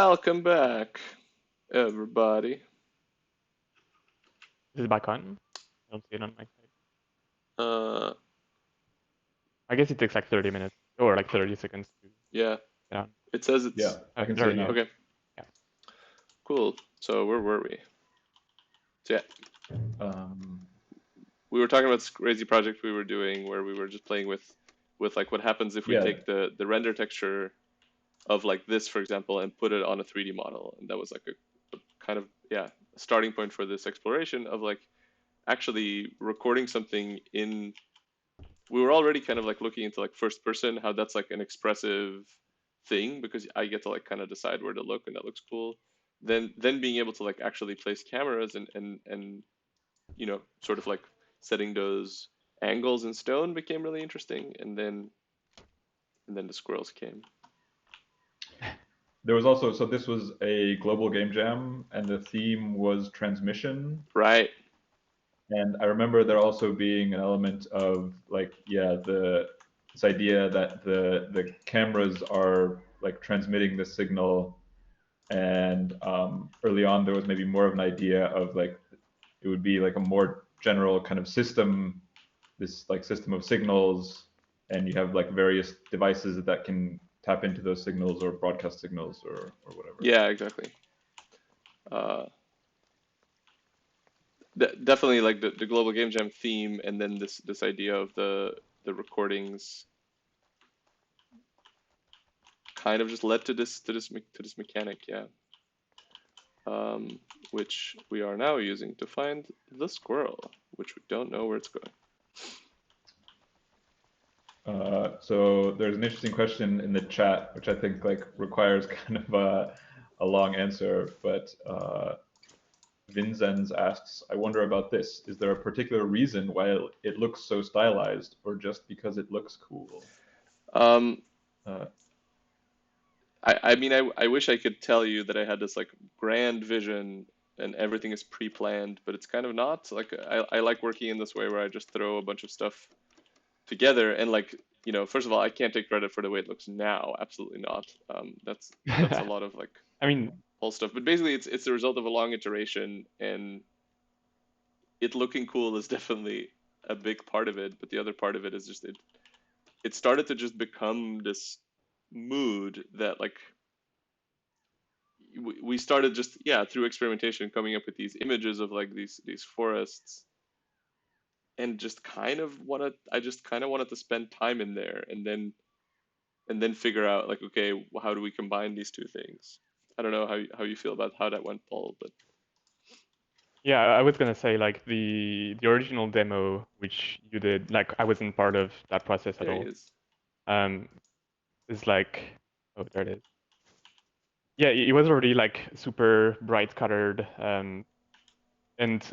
Welcome back, everybody. Is it back on? I don't see it on my side. Uh, I guess it takes like 30 minutes or like 30 seconds to yeah, get on. it says Yeah, it's I can see There it we now. go. okay. Yeah. Cool. So where were we? So yeah, Um, we were talking about this crazy project we were doing where we were just playing with like what happens if we Yeah. take the render texture of like this, for example, and put it on a 3D model, and that was like a kind of a starting point for this exploration of like actually recording something in. We were already kind of like looking into like first person, how that's like an expressive thing because I get to like kind of decide where to look and that looks cool. Then being able to like actually place cameras and sort of like setting those angles in stone became really interesting, and then the squirrels came. There was also, so this was a global game jam, and the theme was transmission. Right. And I remember there also being an element of like, yeah, this idea that the cameras are like transmitting the signal, and early on there was maybe more of an idea of like it would be like a more general kind of system, this like system of signals, and you have like various devices that can tap into those signals or broadcast signals or whatever. Yeah, exactly. Uh, Definitely like the global game jam theme, and then this idea of the recordings kind of just led to this mechanic, yeah. Which we are now using to find the squirrel, which we don't know where it's going. So there's an interesting question in the chat, which I think like requires kind of a long answer, but Vinzenz asks, I wonder about this. Is there a particular reason why it looks so stylized, or just because it looks cool? Um, Uh, I mean, I wish I could tell you that I had this like grand vision and everything is pre-planned, but it's kind of not. Like I like working in this way where I just throw a bunch of stuff together and like, first of all, I can't take credit for the way it looks now. Absolutely not. That's a lot of like I mean, whole stuff. But basically, it's the result of a long iteration, and it looking cool is definitely a big part of it. But the other part of it is just it started to just become this mood that like we started just through experimentation coming up with these images of like these forests, and just kind of wanted I just kind of wanted to spend time in there, and then figure out like, okay, well, how do we combine these two things? I don't know how you feel about how that went, Paul, but yeah, I was gonna say like the original demo which you did, like I wasn't part of that process at there he all. is. Um, is like, oh, there it is. Yeah, it was already like super bright colored. And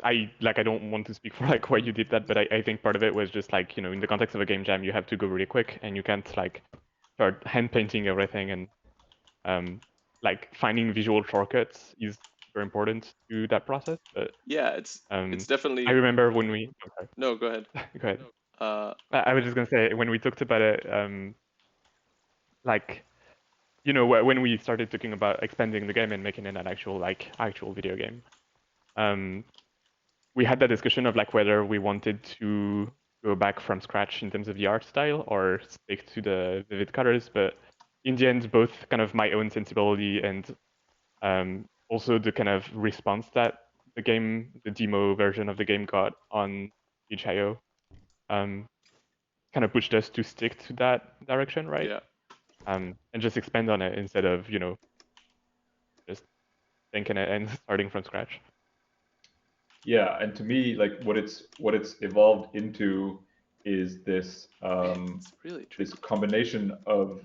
I don't want to speak for like why you did that, but I think part of it was just like, in the context of a game jam, you have to go really quick and you can't like start hand painting everything, and like finding visual shortcuts is very important to that process. But Yeah, it's I definitely. remember when we okay, No, go ahead. go ahead. Uh, I was just gonna say when we talked about it, like when we started talking about expanding the game and making it an actual video game, um, we had that discussion of like whether we wanted to go back from scratch in terms of the art style or stick to the vivid colors. But in the end, both kind of my own sensibility and also the kind of response that the demo version of the game got on itch.io, kind of pushed us to stick to that direction, right? yeah. And just expand on it instead of just thinking it and starting from scratch. Yeah, and to me, like what it's evolved into is this It's really this tricky. combination of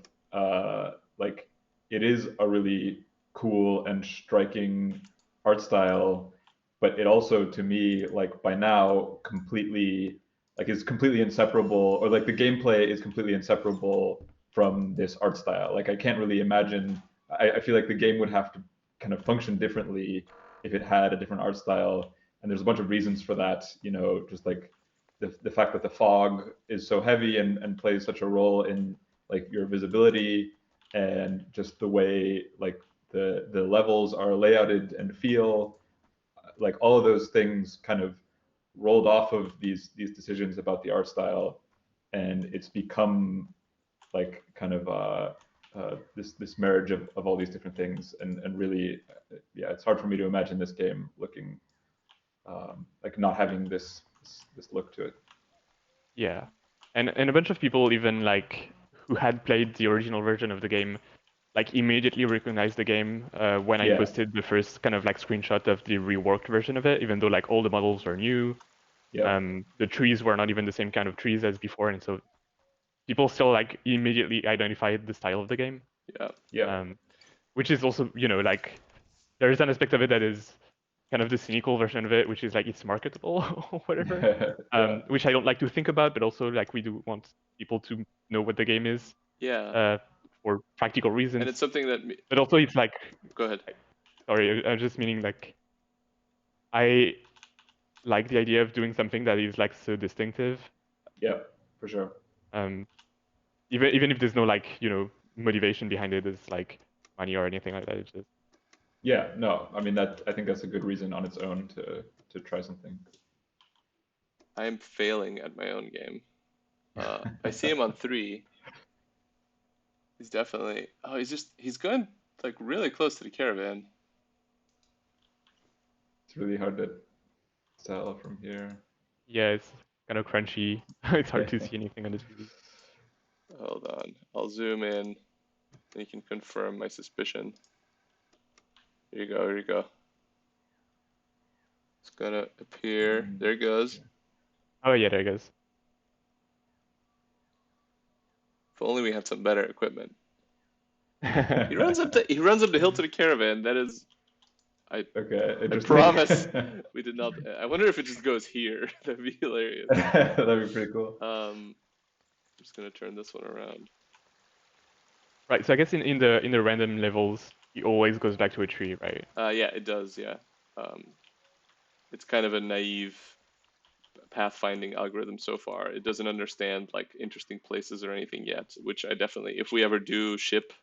like it is a really cool and striking art style, but it also to me like by now completely like is completely inseparable, or like the gameplay is completely inseparable from this art style. Like I can't really imagine. I feel like the game would have to kind of function differently if it had a different art style, and there's a bunch of reasons for that, just like the fact that the fog is so heavy and plays such a role in like your visibility, and just the way like the levels are layouted and feel like all of those things kind of rolled off of these decisions about the art style, and it's become like kind of this marriage of all these different things, and really, yeah, it's hard for me to imagine this game looking like not having this look to it. Yeah, and a bunch of people even like who had played the original version of the game like immediately recognized the game when I Yeah, posted the first kind of like screenshot of the reworked version of it, even though like all the models were new. yeah, The trees were not even the same kind of trees as before, and so people still like immediately identified the style of the game. Yeah. yeah, Which is also, like there is an aspect of it that is kind of the cynical version of it, which is like it's marketable or whatever, yeah, which I don't like to think about, but also like we do want people to know what the game is Yeah. for practical And reasons. it's something that. But also it's like, Go ahead. sorry, I'm just meaning like I like the idea of doing something that is like so distinctive, yeah, for sure. um, even if there's no like motivation behind it, it's like money or anything like that. It's just Yeah, no, I mean that I think that's a good reason on its own to try something. I am failing at my own game. I see him on 3. He's definitely. Oh, he's going like really close to the caravan. It's really hard to tell from here. yeah, it's kind of crunchy. It's hard to see anything on the TV. Hold on. I'll zoom in and you can confirm my suspicion. Here you go. Here you go. It's gonna appear. There it goes. Oh yeah, there it goes. If only we had some better equipment. He runs up the hill to the caravan. That is. Okay, I interesting. promise we did not. I wonder if it just goes here. That'd be hilarious. That'd be pretty cool. I'm just gonna turn this one around. Right. So I guess in the random levels, it always goes back to a tree, right? Yeah, it does. Yeah. It's kind of a naive pathfinding algorithm so far. It doesn't understand like interesting places or anything yet, which I definitely, if we ever do ship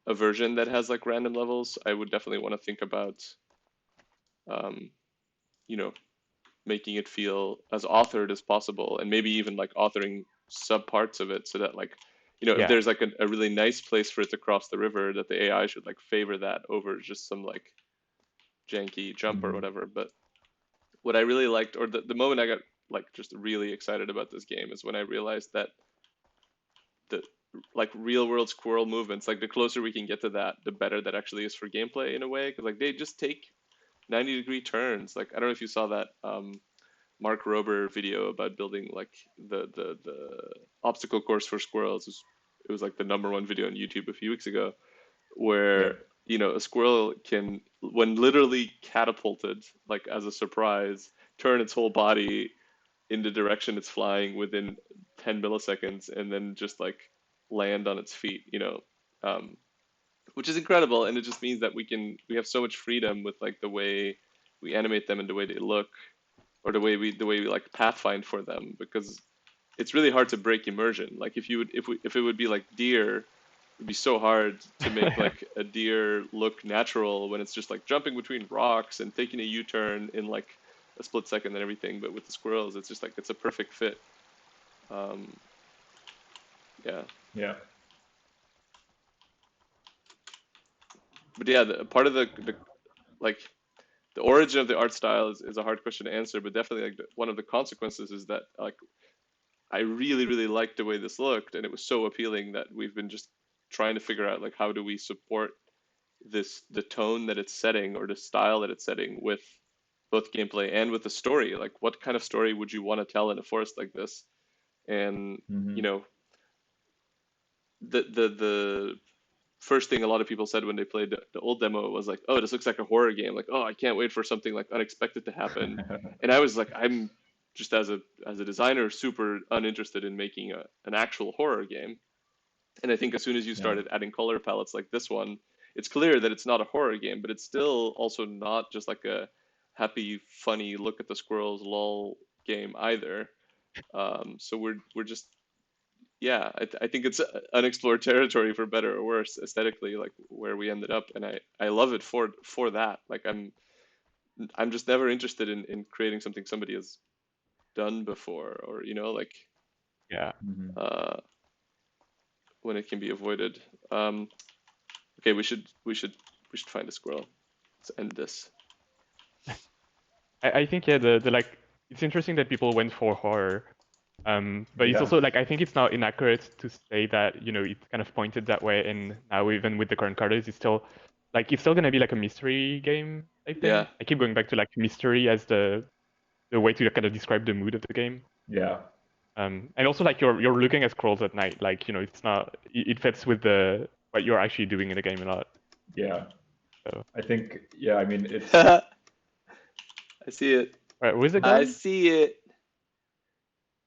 a version that has like random levels, I would definitely want to think about, um, you know, making it feel as authored as possible, and maybe even like authoring sub parts of it so that like, if Yeah. there's like a really nice place for it to cross the river, that the AI should like favor that over just some like janky jump or whatever. But what I really liked, or the moment I got like just really excited about this game, is when I realized that the like real world squirrel movements, like the closer we can get to that, the better that actually is for gameplay in a way, because like they just take 90-degree turns. Like I don't know if you saw that Mark Rober video about building like the obstacle course for squirrels. It was like the #1 video on YouTube a few weeks ago, Yeah. where a squirrel can, when literally catapulted like as a surprise, turn its whole body in the direction it's flying within 10 milliseconds and then just like land on its feet, um, which is incredible. And it just means that we have so much freedom with like the way we animate them and the way they look, or the way we like pathfind for them, because it's really hard to break immersion. Like if it would be like deer, it'd be so hard to make like a deer look natural when it's just like jumping between rocks and taking a U-turn in like a split second and everything. But with the squirrels, it's just like it's a perfect fit. Um, yeah. Yeah. But yeah, part of the like the origin of the art style is a hard question to answer. But definitely like one of the consequences is that like I really really liked the way this looked, and it was so appealing that we've been just trying to figure out like how do we support the tone that it's setting, or the style that it's setting, with both gameplay and with the story. Like what kind of story would you want to tell in a forest like this? And Mm-hmm. the first thing a lot of people said when they played the old demo was like, oh, this looks like a horror game. Like, oh, I can't wait for something like unexpected to happen. And I was like, I'm just as a designer super uninterested in making an actual horror game. And I think as soon as you Yeah. started adding color palettes like this one, it's clear that it's not a horror game, but it's still also not just like a happy, funny look at the squirrels lol game either. So we're just yeah, I think it's unexplored territory for better or worse aesthetically, like where we ended up, and I love it for that. Like I'm just never interested in creating something somebody has done before, or like Yeah. uh, when it can be avoided. Okay, we should find a squirrel. Let's end this. I think yeah, the like it's interesting that people went for horror. But it's Yeah. also like I think it's now inaccurate to say that it's kind of pointed that way, and now even with the current colors, it's still gonna be like a mystery game. I Yeah, think I keep going back to like mystery as the way to kind of describe the mood of the game. Yeah. And also like you're looking at scrolls at night, like it's not it fits with the what you're actually doing in the game a lot. Yeah. So I think, yeah, I mean, it's, I see it. all right, where's it I going? see it.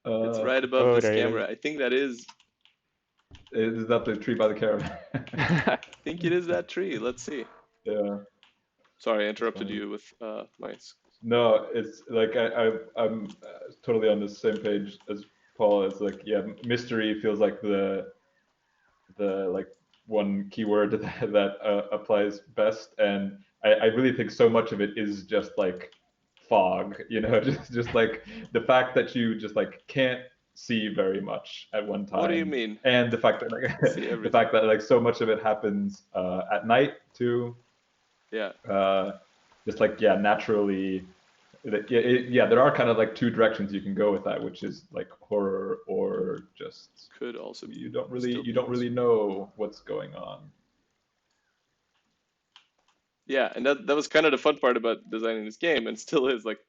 It's uh, right above Oh, this there it camera. I think that is. is that the tree by the caravan? is. I think it is that tree. Let's see. Yeah. Sorry, I That's interrupted funny. you with mice. No, it's like I'm totally on the same page as Paul. It's like, yeah, mystery feels like the like one keyword that applies best, and I really think so much of it is just like fog, just like the fact that you just like can't see very much at one What do you time, mean? and the fact that like I see the everything. fact that like so much of it happens at night too. Yeah, Just like, yeah, naturally, yeah, there are kind of like two directions you can go with that, which is like horror or just could also you don't still be really mystery. know what's going on. Yeah, and that was kind of the fun part about designing this game, and still is, like,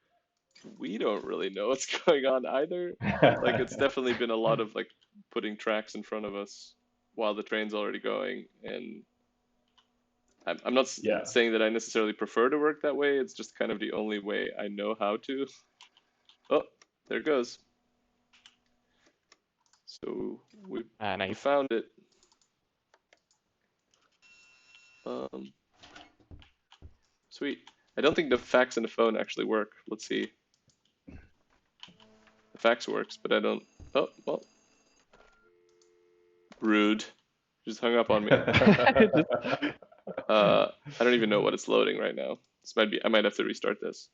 we don't really know what's going on either. Like, it's definitely been a lot of like putting tracks in front of us while the train's already going, and I'm not Yeah. saying that I necessarily prefer to work that way. It's just kind of the only way I know how to. Oh, there it goes. So we Nice. found it. Um, Sweet. I don't think the fax and the phone actually work. Let's see. The fax works, but I don't. Oh, well, rude. Just hung up on me. Just, I don't even know what it's loading right now. This might be. I might have to restart this.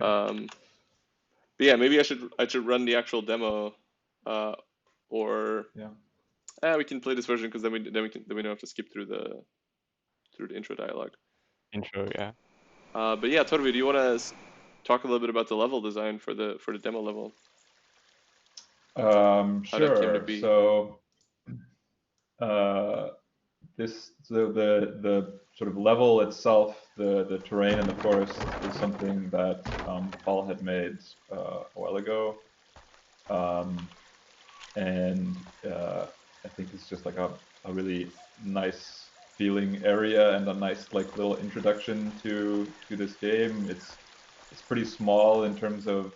Um, but yeah, maybe I should run the actual demo, or Yeah. we can play this version because then we don't have to skip through the intro dialogue. intro, yeah. But yeah, Torvi, do you want to talk a little bit about the level design for the demo level? How that came to Sure. be? So uh, the sort of level itself, the terrain in the forest is something that Paul had made a while ago, and I think it's just like a really nice feeling area and a nice like little introduction to this game. It's pretty small in terms of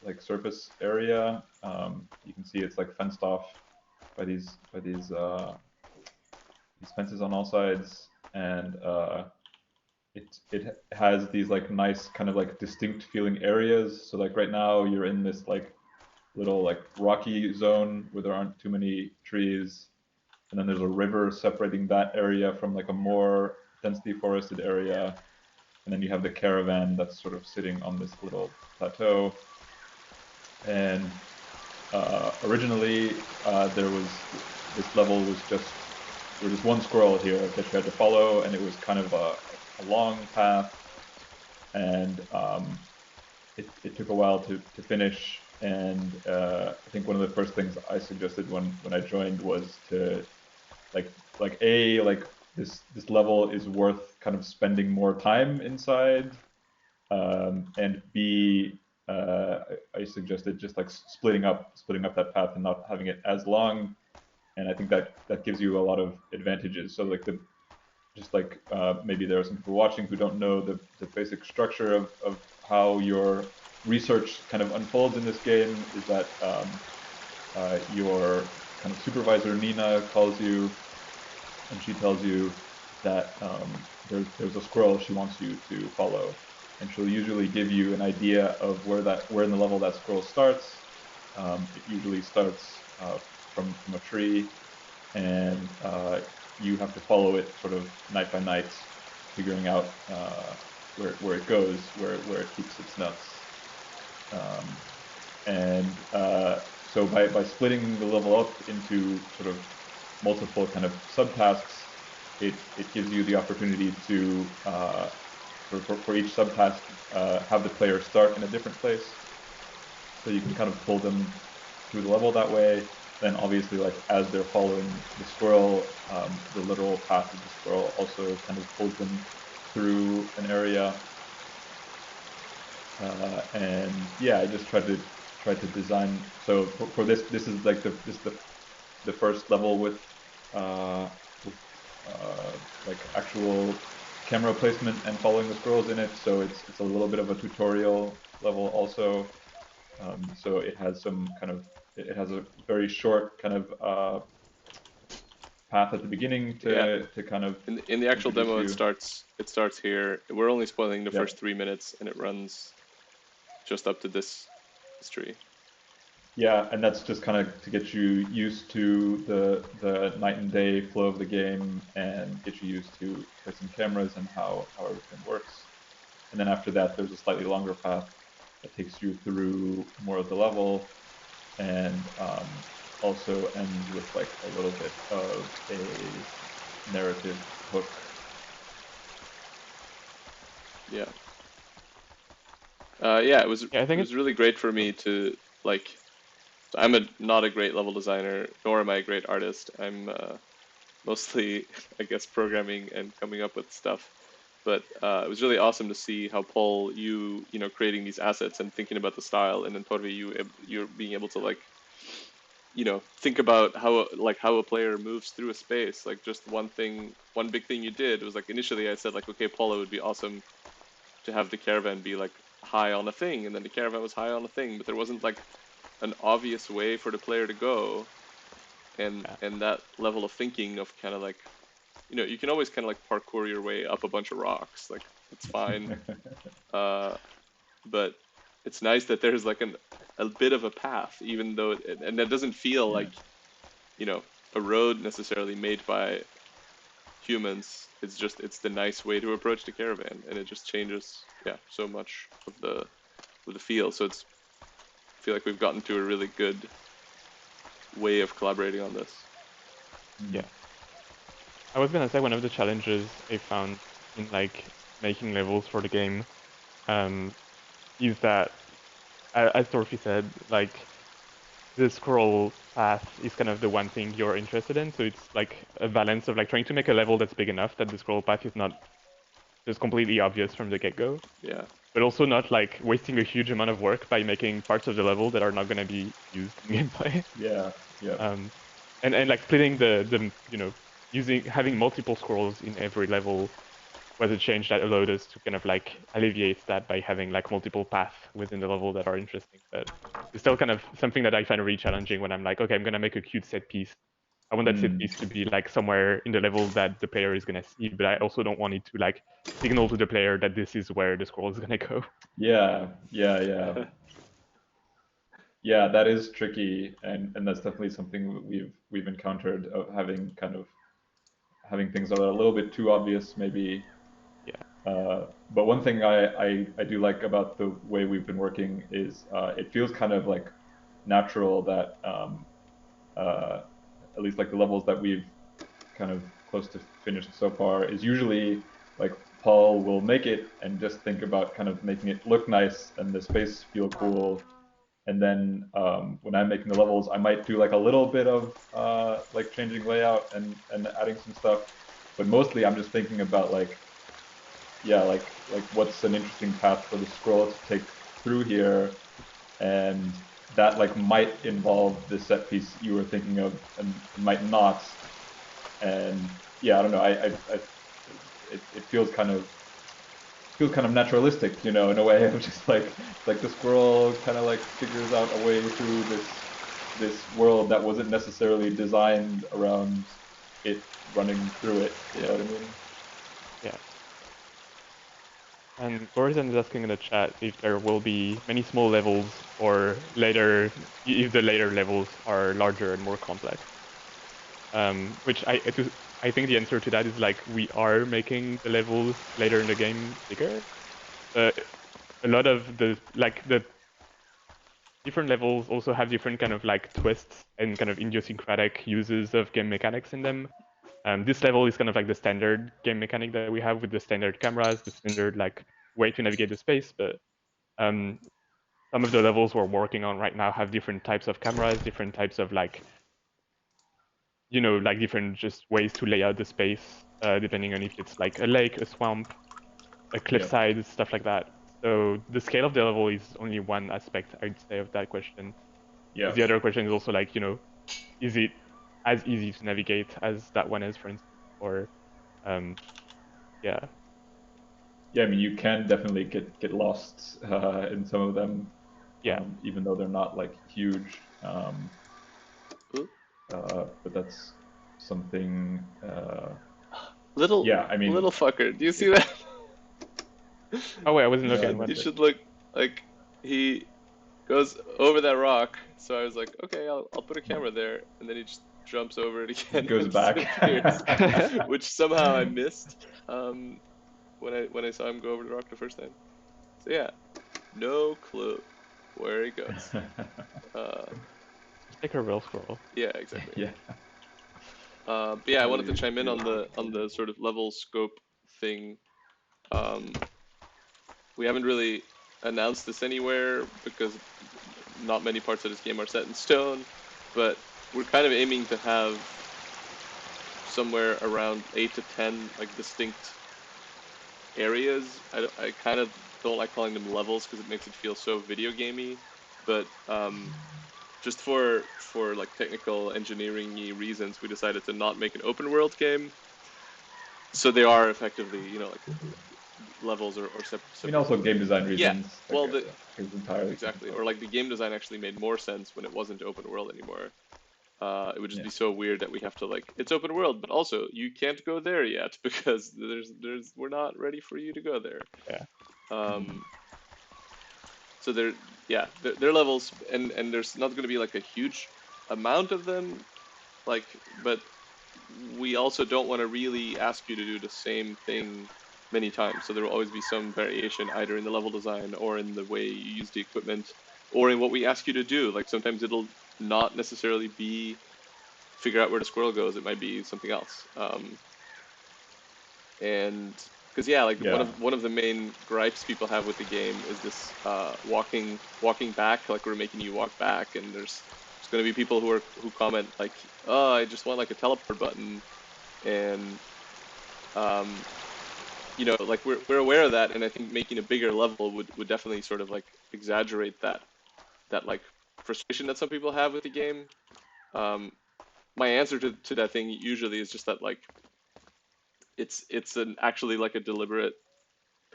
like surface area. You can see it's like fenced off by these fences on all sides, and it has these like nice kind of like distinct feeling areas. So like right now you're in this like little like rocky zone where there aren't too many trees, and then there's a river separating that area from like a more densely forested area, and then you have the caravan that's sort of sitting on this little plateau. And originally there was this level was just there was one squirrel here that you had to follow, and it was kind of a long path, and it took a while to finish. And I think one of the first things I suggested when I joined was to like this level is worth kind of spending more time inside, and B, I suggested just like splitting up that path and not having it as long, and I think that gives you a lot of advantages. So like maybe there are some people watching who don't know the basic structure of how your research kind of unfolds in this game is that your kind of supervisor Nina calls you, and she tells you that there's a squirrel she wants you to follow, and she'll usually give you an idea of where in the level that squirrel starts. It usually starts from a tree, and you have to follow it sort of night by night, figuring out where it goes, where it keeps its nuts. So by splitting the level up into sort of multiple kind of subtasks, it gives you the opportunity to for each subtask have the player start in a different place, so you can kind of pull them through the level that way. Then obviously, like as they're following the squirrel, the literal path of the squirrel also kind of pulls them through an area. And yeah, I just tried to design. So for this is like the first level with like actual camera placement and following the squirrels in it. So it's a little bit of a tutorial level also. So it has some kind of, it has a very short kind of path at the beginning to kind of in the actual demo. you. It starts here. We're only spoiling the Yep. first 3 minutes, and it runs just up to this tree. Yeah, and that's just kind of to get you used to the night and day flow of the game and get you used to placing cameras and how everything works. And then after that, there's a slightly longer path that takes you through more of the level, and also ends with like a little bit of a narrative hook. Yeah. Yeah, it was. Yeah, I think it was really great for me to like. I'm not a great level designer, nor am I a great artist. I'm mostly, I guess, programming and coming up with stuff. But it was really awesome to see how Pol, you know, creating these assets and thinking about the style, and then Torvi, you're being able to like, you know, think about how a player moves through a space. Like just one big thing you did was like initially I said like, okay, Pol, it would be awesome to have the caravan be like high on a thing, and then the caravan was high on a thing, but there wasn't like an obvious way for the player to go, and that level of thinking of kind of like, you know, you can always kind of like parkour your way up a bunch of rocks, like it's fine, but it's nice that there's like a bit of a path, even though and that doesn't feel like, you know, a road necessarily made by humans. It's the nice way to approach the caravan, and it just changes so much of the feel. So I feel like we've gotten to a really good way of collaborating on this. Yeah. I was gonna say one of the challenges I found in like making levels for the game is that, as Torfi said, like the scroll path is kind of the one thing you're interested in. So it's like a balance of like trying to make a level that's big enough that the scroll path is not just completely obvious from the get-go. Yeah. But also not like wasting a huge amount of work by making parts of the level that are not going to be used in gameplay. Yeah. And like splitting the you know, having multiple scrolls in every level was a change that allowed us to kind of like alleviate that by having like multiple paths within the level that are interesting. But it's still kind of something that I find really challenging when I'm like, okay, I'm gonna make a cute set piece. I want that set piece to be like somewhere in the level that the player is gonna see, but I also don't want it to like signal to the player that this is where the scroll is gonna go. Yeah. Yeah, that is tricky, and that's definitely something we've encountered, of having things that are a little bit too obvious, maybe. Yeah. But one thing I do like about the way we've been working is it feels kind of like natural that at least like the levels that we've kind of close to finished so far is usually like Paul will make it and just think about kind of making it look nice and the space feel cool. And then when I'm making the levels, I might do like a little bit of like changing layout and adding some stuff, but mostly I'm just thinking about like, yeah, like what's an interesting path for the scroll to take through here, and that like might involve the set piece you were thinking of and might not. And yeah, I don't know, it feels kind of naturalistic, you know, in a way of just like the squirrel kind of like figures out a way through this world that wasn't necessarily designed around it running through it. You know what I mean? Yeah. And Gordon is asking in the chat if there will be many small levels or later, if the later levels are larger and more complex. Which I think the answer to that is like we are making the levels later in the game bigger. But a lot of the different levels also have different kind of like twists and kind of idiosyncratic uses of game mechanics in them. This level is kind of like the standard game mechanic that we have with the standard cameras, the standard like way to navigate the space. But um, some of the levels we're working on right now have different types of cameras, different types of like, like different just ways to lay out the space, depending on if it's like a lake, a swamp, a cliffside, stuff like that. So the scale of the level is only one aspect, I'd say, of that question. Yeah. The other question is also like, is it as easy to navigate as that one is, for instance? Or, yeah. Yeah, I mean, you can definitely get lost in some of them, Yeah. even though they're not like huge. But that's something. Yeah, I mean, little fucker. Do you see that? Oh wait, I wasn't no, I looking. One You missed sec. it. should look like he goes over that rock. So I was like, okay, I'll put a camera there, and then he just jumps over it It again goes and back. disappears, which somehow I missed when I saw him go over the rock the first time. So yeah, no clue where he goes. Just take a real scroll. Yeah, exactly. Yeah. But yeah, I wanted to You- chime in you- on the sort of level scope thing. We haven't really announced this anywhere because not many parts of this game are set in stone, but we're kind of aiming to have somewhere around 8 to 10 like distinct areas. I kind of don't like calling them levels because it makes it feel so video gamey, but just for like technical engineering reasons, we decided to not make an open world game. So they are effectively, like levels or I mean, also separate. game design Yeah, reasons. Like, well, it's entirely exactly. technical. Or like the game design actually made more sense when it wasn't open world anymore. It would just Yeah. be so weird that we have to like it's open world, but also you can't go there yet because we're not ready for you to go there. Yeah. Um, so they're levels, and there's not going to be like a huge amount of them, like, but we also don't want to really ask you to do the same thing many times. So there will always be some variation either in the level design or in the way you use the equipment or in what we ask you to do. Like sometimes it'll not necessarily be figure out where the squirrel goes. It might be something else. And because yeah, like Yeah. one of the main gripes people have with the game is this walking back. Like we're making you walk back, and there's going to be people who comment like, oh, I just want like a teleport button, and like we're aware of that, and I think making a bigger level would definitely sort of like exaggerate that like frustration that some people have with the game. My answer to that thing usually is just that like it's an actually like a deliberate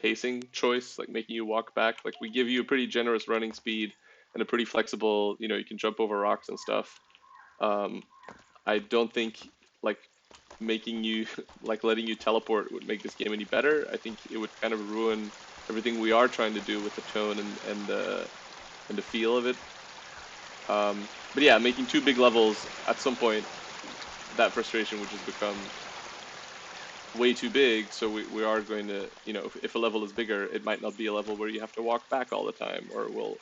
pacing choice, like making you walk back. Like we give you a pretty generous running speed and a pretty flexible, you can jump over rocks and stuff. Um, I don't think like making you like letting you teleport would make this game any better. I think it would kind of ruin everything we are trying to do with the tone and the feel of it. But yeah, making two big levels at some point, that frustration would just become way too big. So we are going to, if a level is bigger, it might not be a level where you have to walk back all the time, or we'll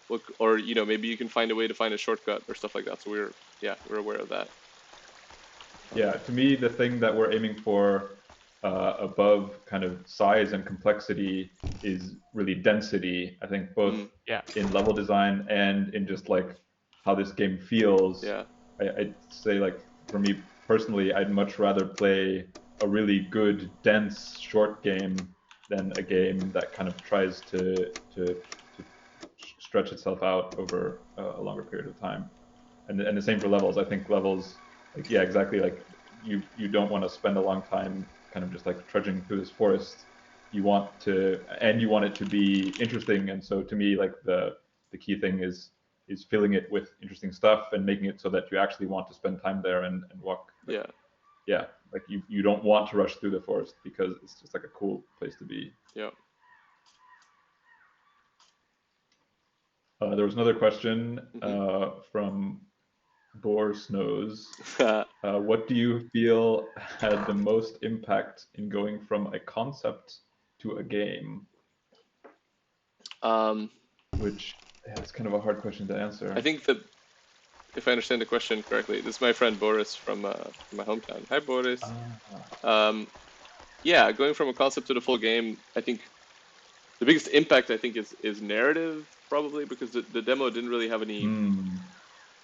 look, or maybe you can find a way to find a shortcut or stuff like that. So we're aware of that. Yeah, to me, the thing that we're aiming for above kind of size and complexity is really density. I think both Yeah. in level design and in just like how this game feels. Yeah. I'd say like for me personally, I'd much rather play a really good, dense, short game than a game that kind of tries to stretch itself out over a longer period of time. And the same for levels. I think levels, like yeah, exactly. Like you don't want to spend a long time kind of just like trudging through this forest. You want to, and you want it to be interesting. And so to me, like the key thing is filling it with interesting stuff and making it so that you actually want to spend time there and walk. Like, Yeah. yeah, like you don't want to rush through the forest because it's just like a cool place to be. Yeah. There was another question Mm-hmm. from Boar Snows. What do you feel had the most impact in going from a concept to a game? um, Which, yeah, it's kind of a hard question to I answer. think that if I understand the question correctly, this is my friend Boris from my hometown. Hi, Boris. Ah, Um, yeah, going from a concept to the full game, I think the biggest impact I think is narrative probably because the demo didn't really have any hmm.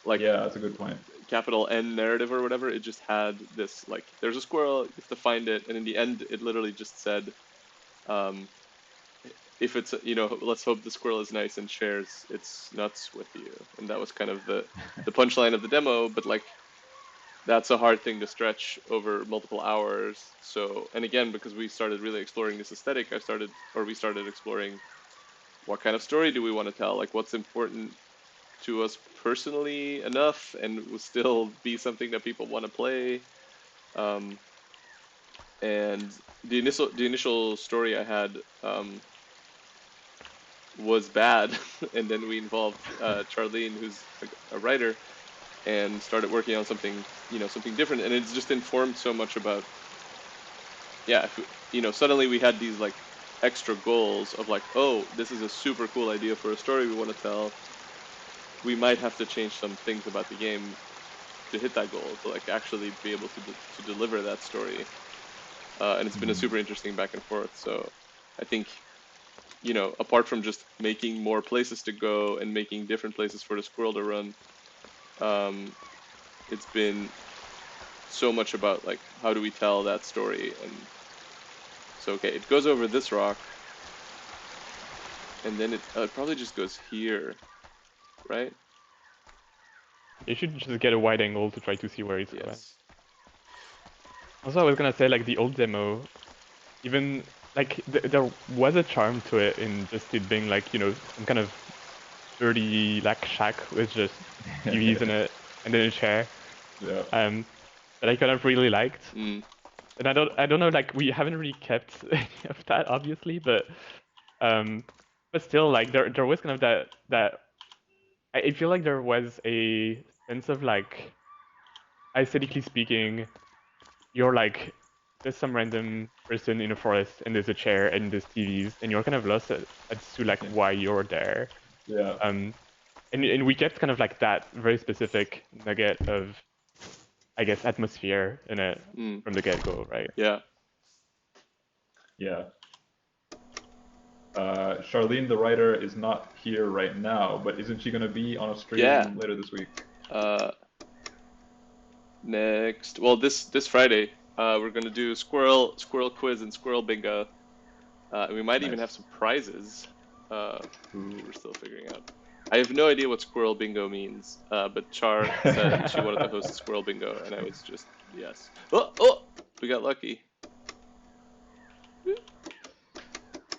like Yeah, that's a good point. capital N narrative or whatever. It just had this like there's a squirrel, you have to find it, and in the end, it literally just said, um, if it's let's hope the squirrel is nice and shares its nuts with you, and that was kind of the punchline of the demo. But like that's a hard thing to stretch over multiple hours. So and again, because we started really exploring this aesthetic, we started exploring what kind of story do we want to tell, like what's important to us personally enough and will still be something that people want to play. Um, and the initial story I had was bad, and then we involved Charlene, who's a writer, and started working on something something different, and it's just informed so much about suddenly we had these like extra goals of like, oh, this is a super cool idea for a story we want to tell. We might have to change some things about the game to hit that goal, to like actually be able to deliver that story. And it's been a Mhm. super interesting back and forth. So I think apart from just making more places to go and making different places for the squirrel to run, um, it's been so much about like how do we tell that story. And so okay, it goes over this rock, and then it probably just goes here, right? You should just get a wide angle to try to see where it's going. Yes. Also, I was gonna say like the old demo, even like there was a charm to it in just it being like some kind of dirty like shack with just TVs in it and then a chair. Yeah. Um, that I kind of really liked. Mm. And I don't know like we haven't really kept any of that obviously, um, but still like there was kind of that I feel like there was a sense of like aesthetically speaking, you're like there's some random person in a forest and there's a chair and there's TVs and you're kind of lost as to like why you're there. Yeah. Um, and we kept kind of like that very specific nugget of I guess atmosphere in it Mm. from the get-go, right? Yeah. Yeah. Charlene, the writer, is not here right now, but isn't she going to be on a Yeah. stream later this week? Uh, this Friday, we're gonna do squirrel quiz and squirrel bingo. And we might even have Nice. some prizes. Ooh. We're still figuring out. I have no idea what squirrel bingo means, but Char said she wanted to host squirrel bingo, and I was just yes. Oh, we got lucky.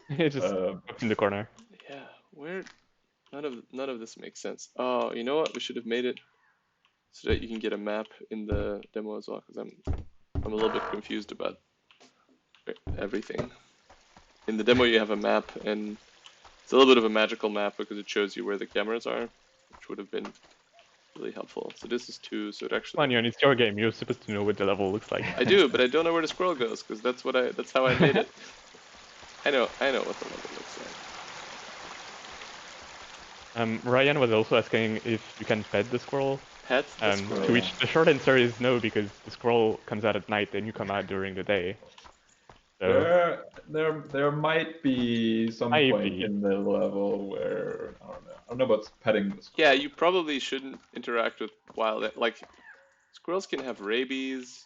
It just Uh, up in the corner. Yeah, where none of this makes sense. Oh, you know what? We should have made it so that you can get a map in the demo as well, because I'm a little bit confused about everything. In the demo, you have a map, and it's a little bit of a magical map because it shows you where the cameras are, which would have been really helpful. So this is 2, so it Come actually... on, Yon, it's your game. You're supposed to know what the level looks like. I do, but I don't know where the squirrel goes, because that's how I made it. I know what the level looks like. Ryan was also asking if you can pet the squirrel. Pet the oh, To squirrel. yeah. which the short answer is no, because the squirrel comes out at night and you come out during the day. So There might be some point maybe. in the level where I don't know. I don't know about petting the Yeah, squirrel. you probably shouldn't interact with like squirrels can have rabies.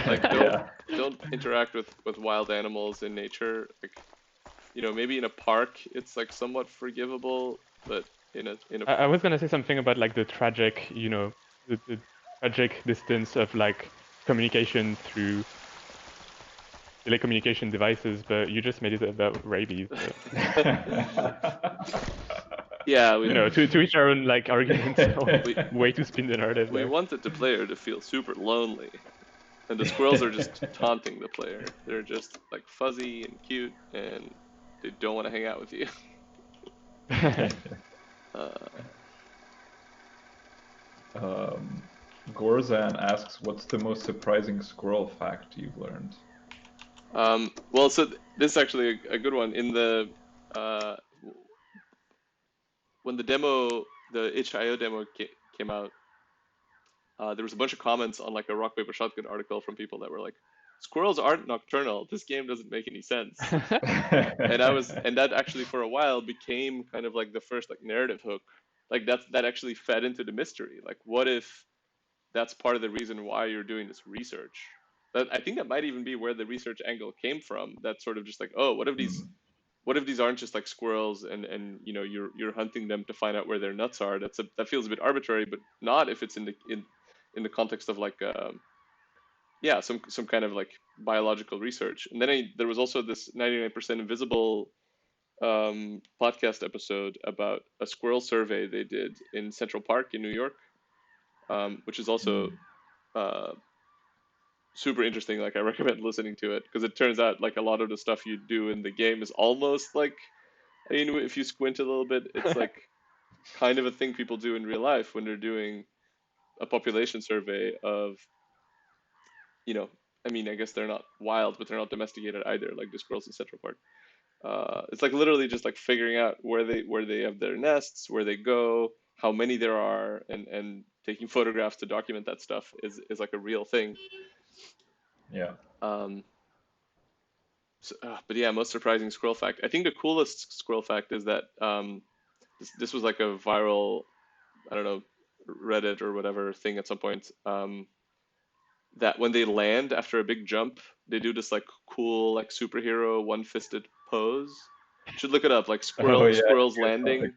Like Yeah. don't interact with wild animals in nature. Like maybe in a park it's like somewhat forgivable, but in a I was gonna say something about like the tragic, the tragic distance of like communication through telecommunication devices, but you just made it about rabies. So. yeah, To each our own like arguments, we way to spin the narrative we there. wanted the player to feel super lonely, and the squirrels are just taunting the player. They're just like fuzzy and cute, and they don't want to hang out with you. Uh, Gorzan asks, "What's the most surprising squirrel fact you've learned?" well, so this is actually a good one. In the uh, when the demo, the itch.io demo came out, there was a bunch of comments on like a Rock Paper Shotgun article from people that were like, "Squirrels aren't nocturnal. This game doesn't make any sense." And that actually for a while became kind of like the first like narrative hook. Like that actually fed into the mystery. Like, what if that's part of the reason why you're doing this research? That I think that might even be where the research angle came from. That sort of just like, oh, what if these aren't just like squirrels and you know you're hunting them to find out where their nuts are? That feels a bit arbitrary, but not if it's in the context of like yeah, some kind of like biological research. And then there was also this 99% Invisible podcast episode about a squirrel survey they did in Central Park in New York, which is also uh, super interesting. Like I recommend listening to it because it turns out like a lot of the stuff you do in the game is almost like, I mean, if you squint a little bit, it's like kind of a thing people do in real life when they're doing a population survey of, you know, I mean, I guess they're not wild, but they're not domesticated either, like the squirrels in Central Park. It's like literally just like figuring out where they have their nests, where they go, how many there are, and taking photographs to document that stuff is like a real thing. Yeah. But yeah, most surprising squirrel fact. I think the coolest squirrel fact is that this was like a viral, I don't know, Reddit or whatever thing at some point. That when they land after a big jump, they do this like cool like superhero one-fisted pose. You should look it up, like Oh yeah, squirrels you guys something landing.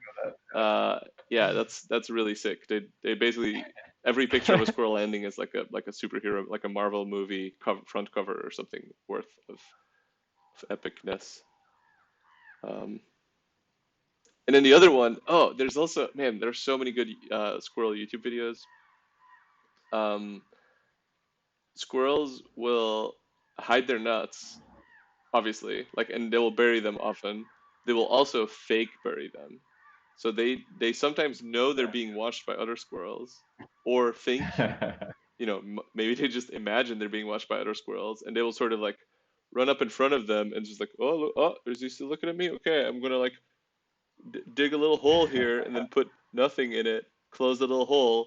about Yeah, that's really sick. They basically every picture of a squirrel landing is like a superhero, like a Marvel movie front cover or something worth of epicness. Um, and then the other one, oh, there's also, man, there's so many good squirrel YouTube videos. Um, Squirrels will hide their nuts, obviously, like, and they will bury them often. They will also fake bury them. So they sometimes know they're being watched by other squirrels, or think, that. you know, maybe they just imagine they're being watched by other squirrels, and they will sort of like run up in front of them and just like, oh, look, oh, is he still looking at me? Okay, I'm gonna like dig a little hole here and then put nothing in it, close the little hole,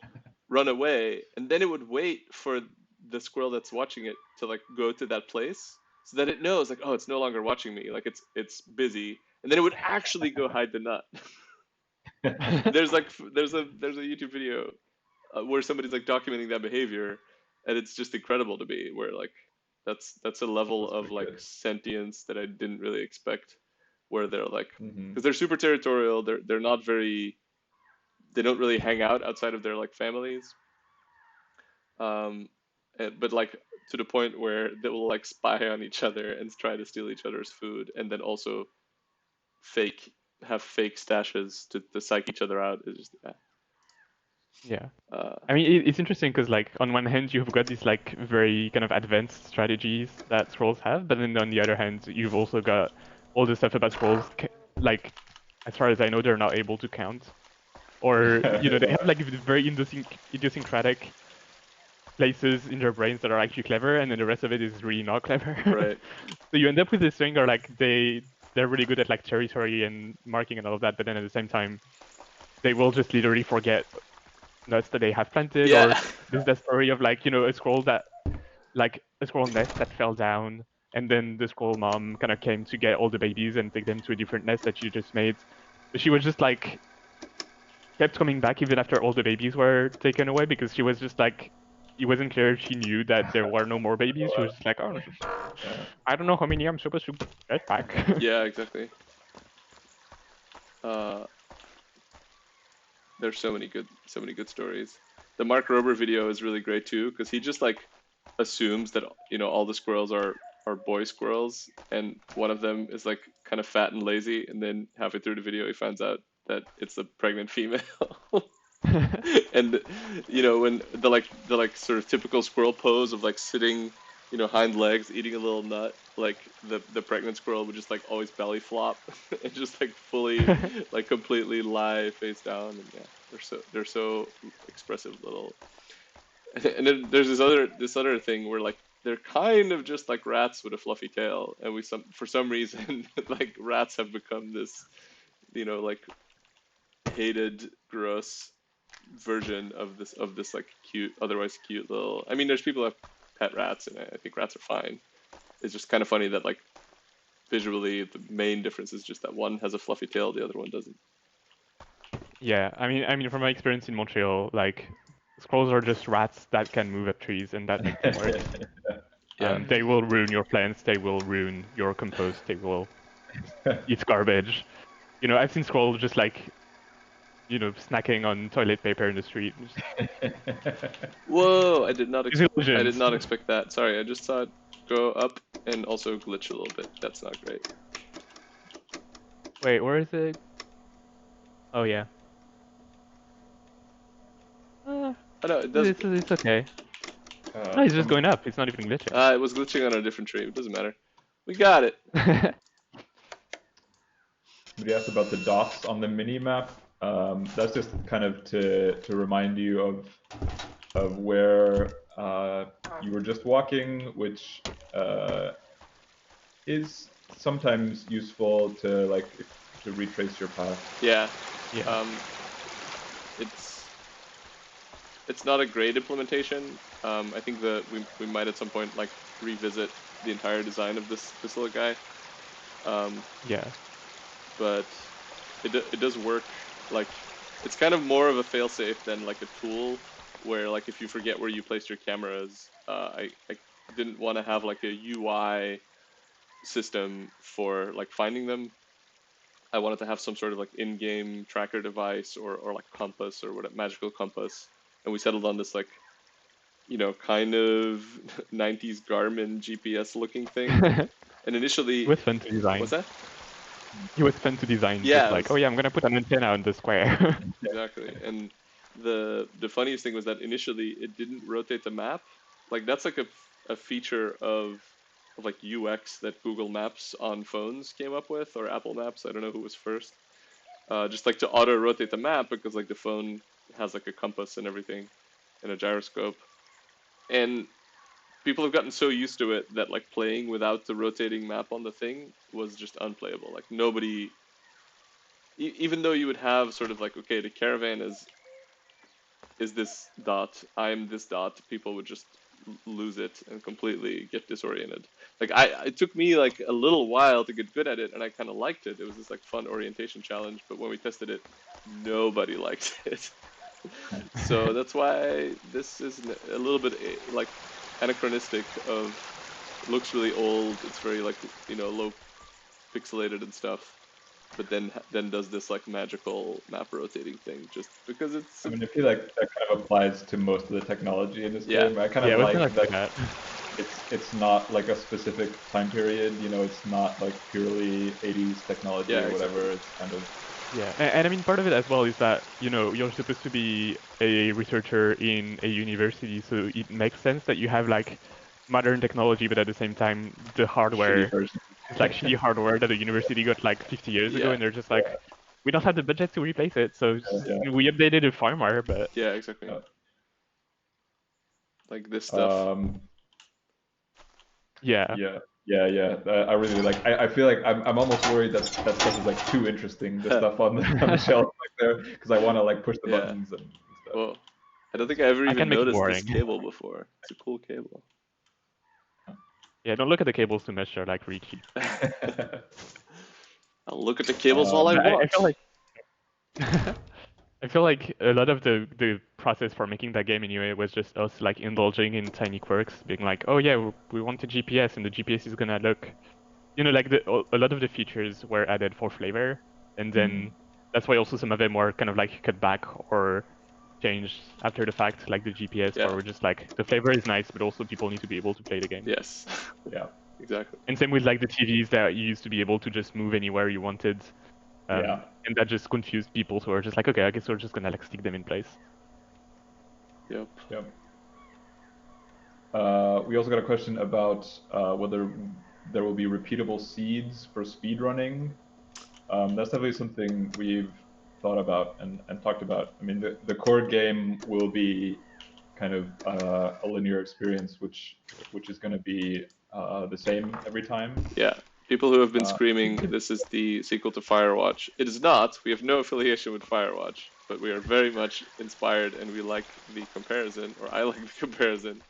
run away, and then it would wait for the squirrel that's watching it to like go to that place so that it knows like, oh, it's no longer watching me, like it's busy, and then it would actually go hide the nut. there's like there's a YouTube video where somebody's like documenting that behavior, and it's just incredible to me. Where like that's a level That's of pretty like good. sentience that I didn't really expect. Where they're like, Hmm. because they're super territorial, they're not very, they don't really hang out outside of their like families, um, but like to the point where they will like spy on each other and try to steal each other's food, and then also fake have fake stashes to psych each other out. It's just Yeah. uh, I mean, it's interesting because, like, on one hand, you've got these like very kind of advanced strategies that scrolls have, but then on the other hand, you've also got all the stuff about scrolls. Like, as far as I know, they're not able to count, or they Yeah. have like very idiosyncratic places in their brains that are actually clever, and then the rest of it is really not clever. right. So you end up with this thing where like they're really good at like territory and marking and all of that, but then at the same time, they will just literally forget nuts that they have planted, or Yeah. there's that story of like a squirrel that like a squirrel nest that fell down, and then the squirrel mom kind of came to get all the babies and take them to a different nest that she just made. But she was just like kept coming back even after all the babies were taken away because she was just like it wasn't clear if she knew that there were no more babies. She was just like, oh, Yeah. I don't know how many I'm supposed to get back. Yeah, exactly. Uh, there's so many good stories. The Mark Rober video is really great too because he just like assumes that all the squirrels are boy squirrels, and one of them is like kind of fat and lazy, and then halfway through the video he finds out that it's a pregnant female. And when the like sort of typical squirrel pose of like sitting you know, hind legs eating a little nut. Like the pregnant squirrel would just like always belly flop and just like fully like completely lie face down. And yeah, they're so expressive little. And then there's this other thing where like they're kind of just like rats with a fluffy tail, and we some for some reason like rats have become this, you know, like hated, gross version of this like cute, otherwise cute little. I mean, there's people who have pet rats, and I think rats are fine. It's just kind of funny that like visually the main difference is just that one has a fluffy tail, the other one doesn't. Yeah, I mean, from my experience in Montreal, like squirrels are just rats that can move up trees, and that makes them work. Yeah. They will ruin your plants. They will ruin your compost. They will eat garbage. You know, I've seen squirrels just like, you know, snacking on toilet paper in the street. Whoa! I These illusions. did not expect that. Sorry, I just saw it go up and also glitch a little bit. That's not great. Wait, where is it? Oh yeah. Oh no, it does. It's okay. No, it's just going up. It's not even glitching. It was glitching on a different tree. It doesn't matter. We got it. Somebody asked about the dots on the mini map. That's just kind of to remind you of where you were just walking, which is sometimes useful to like to retrace your path. Yeah. Yeah. It's not a great implementation. I think that we might at some point like revisit the entire design of this little guy. Yeah. But it does work. Like it's kind of more of a failsafe than like a tool where like if you forget where you placed your cameras, I didn't want to have like a UI system for like finding them. I wanted to have some sort of like in-game tracker device or like compass or what magical compass, and we settled on this like, you know, kind of 90s Garmin GPS looking thing. And initially, It was fun to design. what's that? It was fun to design. Yeah, Just like, oh yeah, I'm gonna put an antenna on the square. exactly. And the funniest thing was that initially it didn't rotate the map. Like that's like a feature of like UX that Google Maps on phones came up with, or Apple Maps. I don't know who was first. Just like to auto rotate the map because like the phone has like a compass and everything and a gyroscope. And people have gotten so used to it that like playing without the rotating map on the thing was just unplayable. Like nobody, even though you would have sort of like, okay, the caravan is this dot, I'm this dot, people would just lose it and completely get disoriented. Like it took me like a little while to get good at it, and I kind of liked it. It was this like fun orientation challenge, but when we tested it, nobody liked it. So that's why this is a little bit like anachronistic of, looks really old, it's very like, you know, low pixelated and stuff, but then does this like magical map rotating thing just because it's I mean, I feel like that kind of applies to most of the technology in this Yeah. game. I kind Yeah, of it was like like that that. it's not like a specific time period, you know, it's not like purely 80s technology Yeah, or whatever. exactly. It's kind of Yeah, and I mean, part of it as well is that, you know, you're supposed to be a researcher in a university, so it makes sense that you have like modern technology, but at the same time, the shitty hardware version. is like shitty hardware that the university got like 50 years ago, Yeah. and they're just like, we don't have the budget to replace it, so Yeah. we updated it firmware, but Yeah, exactly. Yeah. Like this stuff. yeah. Yeah. I really like. I feel like I'm almost worried that that stuff is like too interesting. The stuff on the shelf like there, because I want to like push the Yeah. buttons and stuff. Well, I don't think I ever I even can make it noticed this boring. cable before. It's a cool cable. Yeah, don't look at the cables too much, they're like really cheap. I'll look at the cables all I But want. I feel like I feel like a lot of the process for making that game anyway was just us like indulging in tiny quirks, being like, oh yeah, we want a GPS, and the GPS is gonna look, you know, like a lot of the features were added for flavor, and then that's why also some of them were kind of like cut back or changed after the fact, like the GPS, Yeah. where we're just like, the flavor is nice, but also people need to be able to play the game. Yes. Yeah. Exactly. And same with like the TVs that you used to be able to just move anywhere you wanted. Yeah. And that just confused people, so we're just like, okay, I guess we're just gonna like stick them in place. Yep. Yep. We also got a question about whether there will be repeatable seeds for speedrunning. That's definitely something we've thought about and talked about. I mean, the core game will be kind of a linear experience, which is going to be the same every time. Yeah. People who have been Uh, screaming, this is the sequel to Firewatch. It is not. We have no affiliation with Firewatch, but we are very much inspired and we like the comparison, or I like the comparison.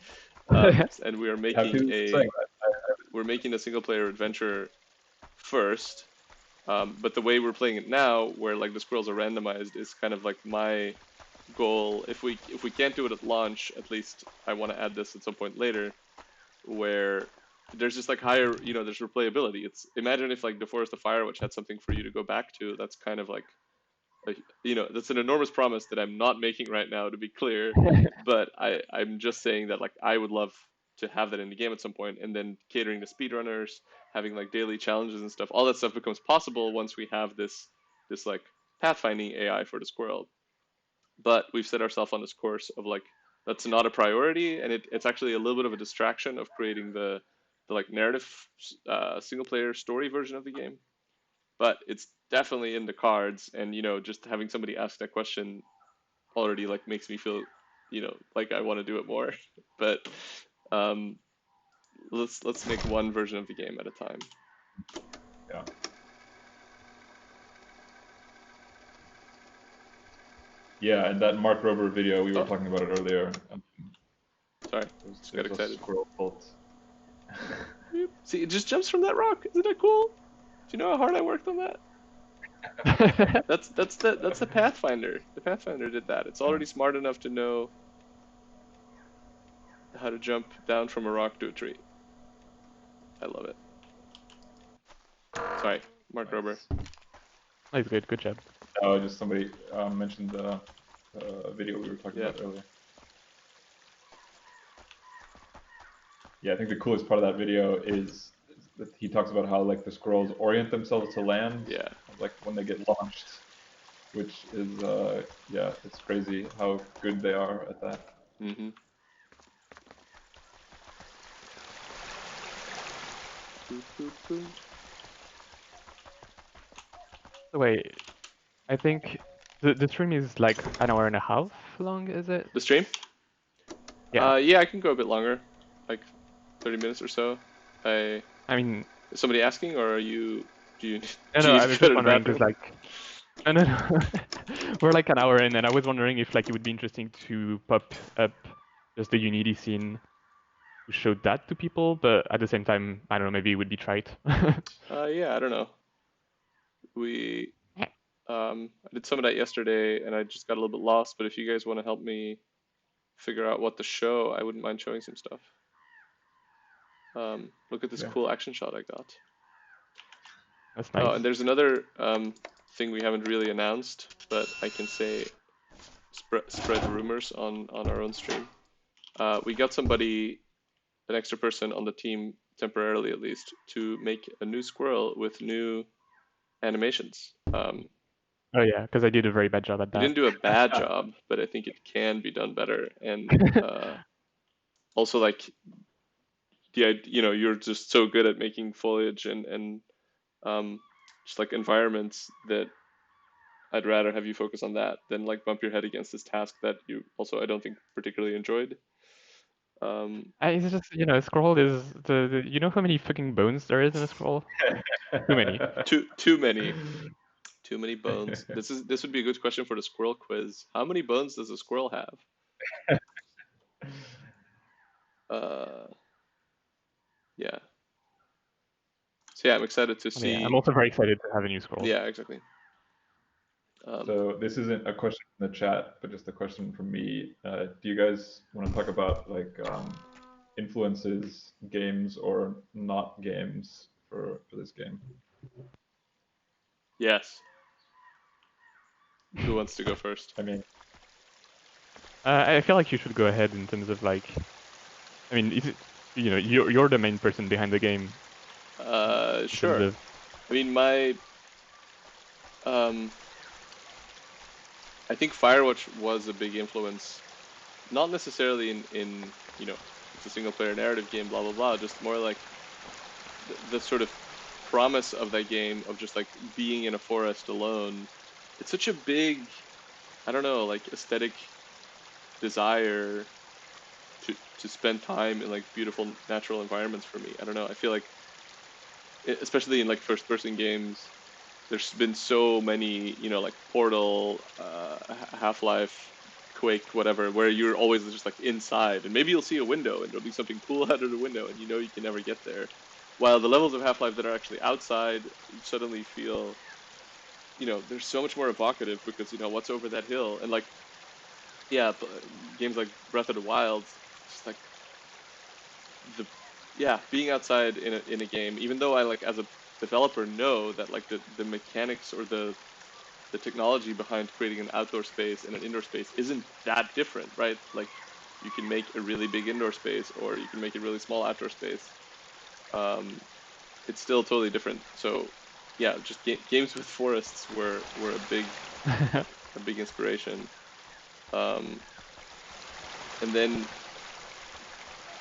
And we are Happy making saying a single player adventure first. But the way we're playing it now, where like the squirrels are randomized, is kind of like my goal. If we can't do it at launch, at least I want to add this at some point later, where there's just like higher, there's replayability. It's imagine if like the Forest of Fire, which had something for you to go back to. That's kind of like, that's an enormous promise that I'm not making right now, to be clear. But I'm just saying that like I would love to have that in the game at some point, and then catering to speedrunners, having like daily challenges and stuff. All that stuff becomes possible once we have this like pathfinding AI for the squirrel. But we've set ourselves on this course of like that's not a priority, and it's actually a little bit of a distraction of creating the like narrative single player story version of the game. But it's definitely in the cards, and just having somebody ask that question already like makes me feel like I want to do it more. But um, let's make one version of the game at a time. Yeah. Yeah, and that Mark Rober video, we were talking about it earlier. Sorry, just got excited. Squirrel bolt. See, it just jumps from that rock. Isn't that cool? Do you know how hard I worked on that? That's the Pathfinder. The Pathfinder did that. It's already smart enough to know how to jump down from a rock to a tree. I love it. Sorry, Mark Rober. That's good. Good job. Oh, just somebody mentioned the video we were talking about earlier. Yeah, I think the coolest part of that video is that he talks about how like the squirrels orient themselves to land. Yeah. Like when they get launched, which is yeah, it's crazy how good they are at that. Mm-hmm. Wait, I think the stream is like an hour and a half long, is it? The stream? Yeah. Yeah, I can go a bit longer, like 30 minutes or so. I mean, is somebody asking, or are you? Do you? no, I need was to go just to the wondering because bathroom? like, no, we're like an hour in, and I was wondering if like it would be interesting to pop up just the Unity scene to show that to people, but at the same time, I don't know, maybe it would be trite. Yeah, I don't know. I did some of that yesterday, and I just got a little bit lost. But if you guys want to help me figure out what to show, I wouldn't mind showing some stuff. Look at this cool action shot I got. That's nice. Oh, and there's another thing we haven't really announced, but I can say spread rumors on our own stream. We got somebody, an extra person on the team, temporarily at least, to make a new squirrel with new animations. Oh yeah, because I did a very bad job at that. You didn't do a bad job, but I think it can be done better. And also, like, you're just so good at making foliage and just like environments that I'd rather have you focus on that than like bump your head against this task that you also I don't think particularly enjoyed. It's just a scroll is the you know how many fucking bones there is in a scroll? Too many. Too many. Too many bones. This would be a good question for the squirrel quiz. How many bones does a squirrel have? Yeah. So yeah, I'm excited to see. I'm also very excited to have a new scroll. Yeah, exactly. So this isn't a question in the chat, but just a question from me. Do you guys want to talk about like influences, games or not games for this game? Yes. Who wants to go first? I mean, I feel like you should go ahead in terms of like, I mean, is it, you're the main person behind the game. Sure. I mean, I think Firewatch was a big influence, not necessarily in it's a single player narrative game, blah blah blah. Just more like the sort of promise of that game of just like being in a forest alone. It's such a big, I don't know, like aesthetic desire to spend time in like beautiful natural environments for me. I don't know. I feel like, especially in like first person games, there's been so many, you know, like Portal, Half-Life, Quake, whatever, where you're always just like inside, and maybe you'll see a window and there'll be something cool out of the window, and you know you can never get there. While the levels of Half-Life that are actually outside suddenly feel, you know, they're so much more evocative because, you know, what's over that hill, and like, yeah, games like Breath of the Wild, just like the, yeah, being outside in a game, even though I like as a developer know that like the mechanics or the technology behind creating an outdoor space and an indoor space isn't that different, right? Like you can make a really big indoor space or you can make a really small outdoor space. It's still totally different. So yeah, just games with forests were a big inspiration. And then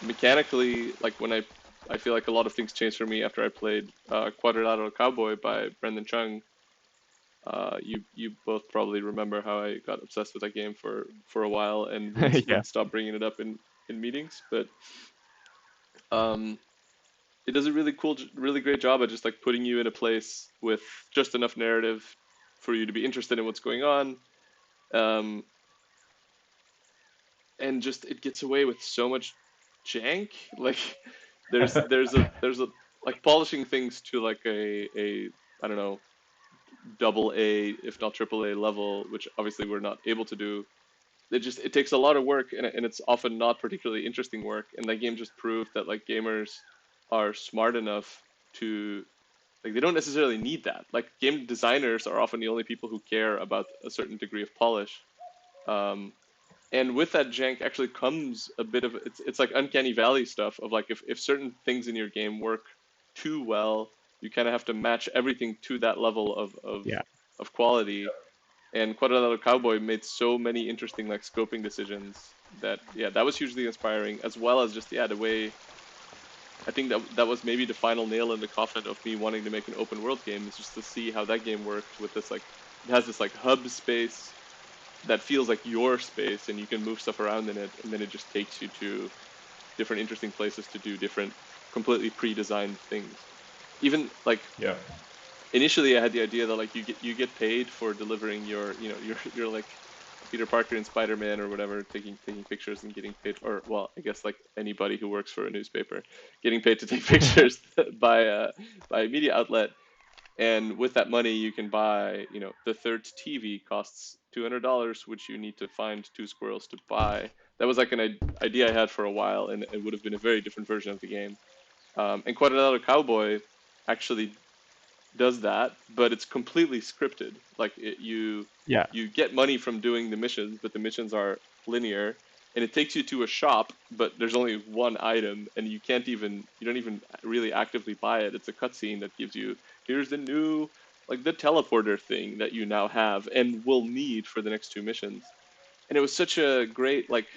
mechanically, like when I feel like a lot of things changed for me after I played Quadrilateral Cowboy by Brendan Chung. You both probably remember how I got obsessed with that game for a while and Yeah. wouldn't stop bringing it up in meetings. But it does a really cool, really great job at just like putting you in a place with just enough narrative for you to be interested in what's going on. Um, and just it gets away with so much jank. Like there's a like polishing things to like a I don't know, double A if not triple A level, which obviously we're not able to do. It takes a lot of work, and it's often not particularly interesting work, and that game just proved that like gamers are smart enough to, like, they don't necessarily need that. Like game designers are often the only people who care about a certain degree of polish. um, and with that jank actually comes a bit of, it's like uncanny valley stuff of like if certain things in your game work too well, you kind of have to match everything to that level Yeah. of quality. And Quadrilateral Cowboy made so many interesting like scoping decisions that, yeah, that was hugely inspiring, as well as just, yeah, the way, I think that was maybe the final nail in the coffin of me wanting to make an open world game, is just to see how that game worked with this, like, it has this like hub space that feels like your space and you can move stuff around in it, and then it just takes you to different interesting places to do different completely pre-designed things. Even like, Yeah. initially I had the idea that like you get paid for delivering your, you know, your like Peter Parker and Spider-Man or whatever, taking pictures and getting paid, or well, I guess like anybody who works for a newspaper, getting paid to take pictures by a media outlet. And with that money, you can buy, you know, the third TV costs $200, which you need to find two squirrels to buy. That was like an idea I had for a while, and it would have been a very different version of the game. And Quadrilateral Cowboy actually does that, but it's completely scripted. Like Yeah. you get money from doing the missions, but the missions are linear, and it takes you to a shop, but there's only one item, and you don't even really actively buy it. It's a cutscene that gives you, here's the new, like, the teleporter thing that you now have and will need for the next two missions. And it was such a great, like,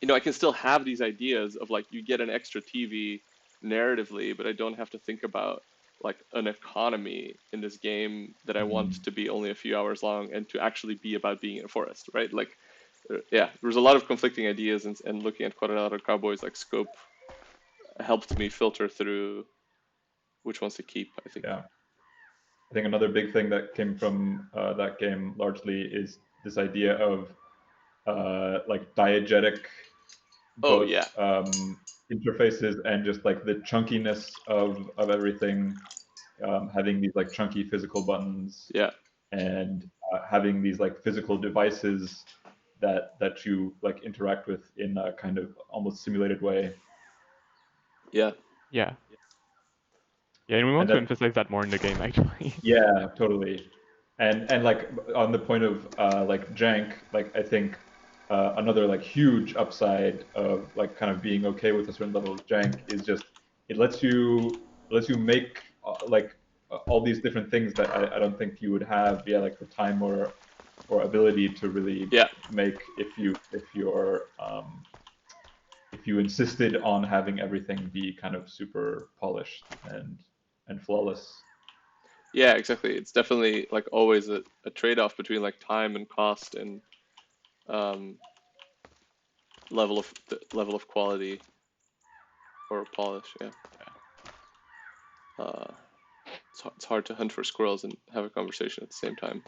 you know, I can still have these ideas of like, you get an extra TV narratively, but I don't have to think about like an economy in this game that I want Mhm. to be only a few hours long and to actually be about being in a forest, right? Like, yeah, there was a lot of conflicting ideas, and looking at Quadrilateral Cowboys like scope helped me filter through which ones to keep, I think. Yeah. I think another big thing that came from that game largely is this idea of like diegetic Oh both yeah, interfaces and just like the chunkiness of everything, having these like chunky physical buttons yeah, and having these like physical devices that you like interact with in a kind of almost simulated way. yeah, Yeah. Yeah, and we And want to that, emphasize that more in the game, actually. yeah, totally. And like on the point of like jank, like I think another like huge upside of like kind of being okay with a certain level of jank is just it lets you make all these different things that I don't think you would have, yeah, like the time or ability to really yeah, make if if you insisted on having everything be kind of super polished and flawless. Yeah, exactly. It's definitely like always a trade-off between like time and cost and um, level of quality or polish. Yeah. It's hard to hunt for squirrels and have a conversation at the same time.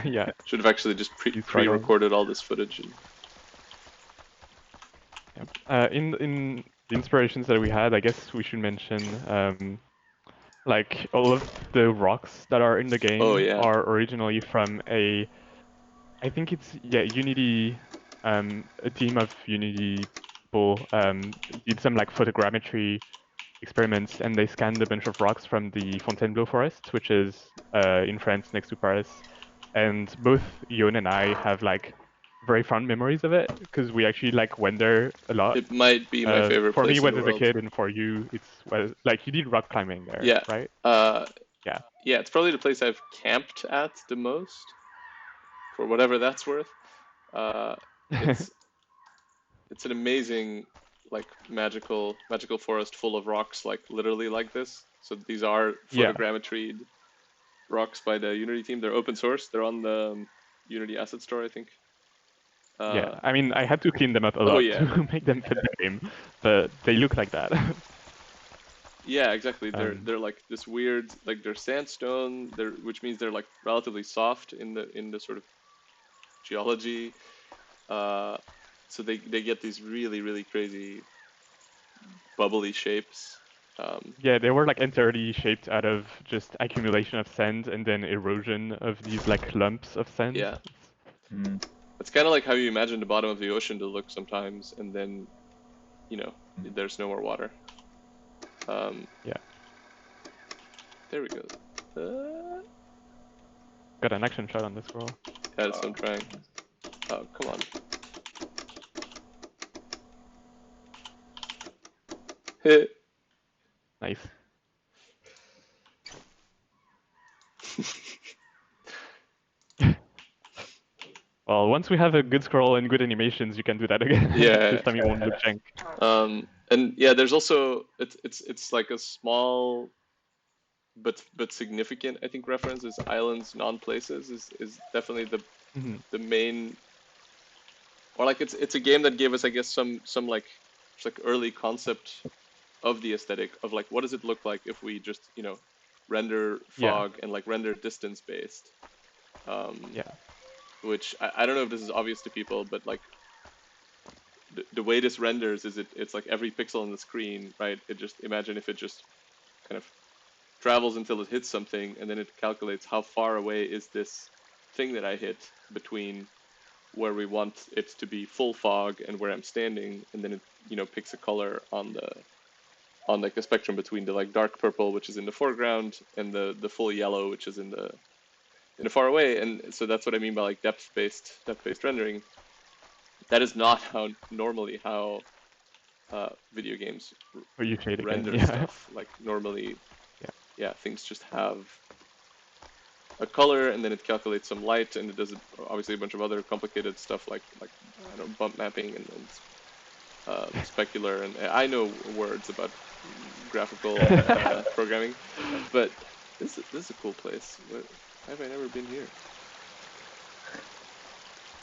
Yeah. Should have actually just He's struggling. pre-recorded all this footage. And... Yeah. In the inspirations that we had, I guess we should mention like all of the rocks that are in the game Oh, yeah. are originally from I think it's Unity, a team of Unity people did some like photogrammetry experiments, and they scanned a bunch of rocks from the Fontainebleau forest, which is in France next to Paris. And both Joon and I have like very fond memories of it because we actually like went there a lot. It might be my favorite For place me, in was the as a world. kid, and for you, like you did rock climbing there, Yeah. right? Yeah. Yeah, it's probably the place I've camped at the most, for whatever that's worth. It's it's an amazing, like magical forest full of rocks, like literally like this. So these are Yeah. photogrammetried rocks by the Unity team. They're open source. They're on the Unity Asset Store, I think. Yeah, I mean, I had to clean them up a lot to make them fit the game, but they look like that. Yeah, exactly. They're like this weird, like they're sandstone. Which means they're like relatively soft in the sort of geology. So they get these really crazy bubbly shapes. Yeah, they were like entirely shaped out of just accumulation of sand and then erosion of these like lumps of sand. Yeah. It's kind of like how you imagine the bottom of the ocean to look sometimes, and then, there's no more water. Yeah. There we go. Got an action shot on this roll. Yeah, that's what I'm trying. Oh, come on. Hit. Nice. Well, once we have a good scroll and good animations, you can do that again. Yeah. This time it won't look jank. And yeah, there's also it's like a small but significant, I think, reference is islands, non-places is definitely the main, or like it's a game that gave us, I guess, some like early concept of the aesthetic of like what does it look like if we just render fog and like render distance based. Which I don't know if this is obvious to people, but like the way this renders is it's like every pixel on the screen, right? Imagine if it just kind of travels until it hits something, and then it calculates how far away is this thing that I hit between where we want it to be full fog and where I'm standing, and then it picks a color on like the spectrum between the like dark purple, which is in the foreground, and the full yellow, which is in the far away. And so that's what I mean by like depth based rendering. That is not normally how video games render stuff. Like normally, things just have a color, and then it calculates some light, and it does obviously a bunch of other complicated stuff like I don't know, bump mapping and specular, and I know words about graphical programming, but this is a cool place. Why have I never been here?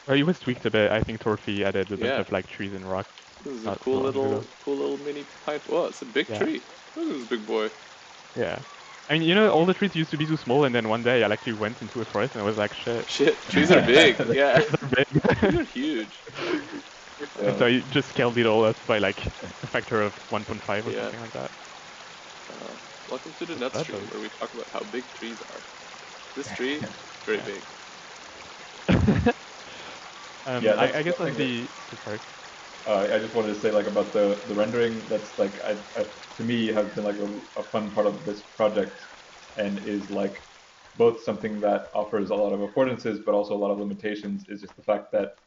It was tweaked a bit. I think Torfi added a bunch of like trees and rocks. This is a cool little mini pine. Oh, it's a big tree. Look at this big boy. Yeah. I mean, all the trees used to be too small, and then one day I actually went into a forest and I was like, shit. Trees are big. Yeah. Trees are big. Trees are huge. And so I just scaled it all up by like a factor of 1.5 or something like that. Welcome to the Nut Stream, where we talk about how big trees are. This tree, very big. I guess on the... Sorry. I just wanted to say like about the rendering. That's like to me has been like a fun part of this project, and is like both something that offers a lot of affordances but also a lot of limitations. Is just the fact that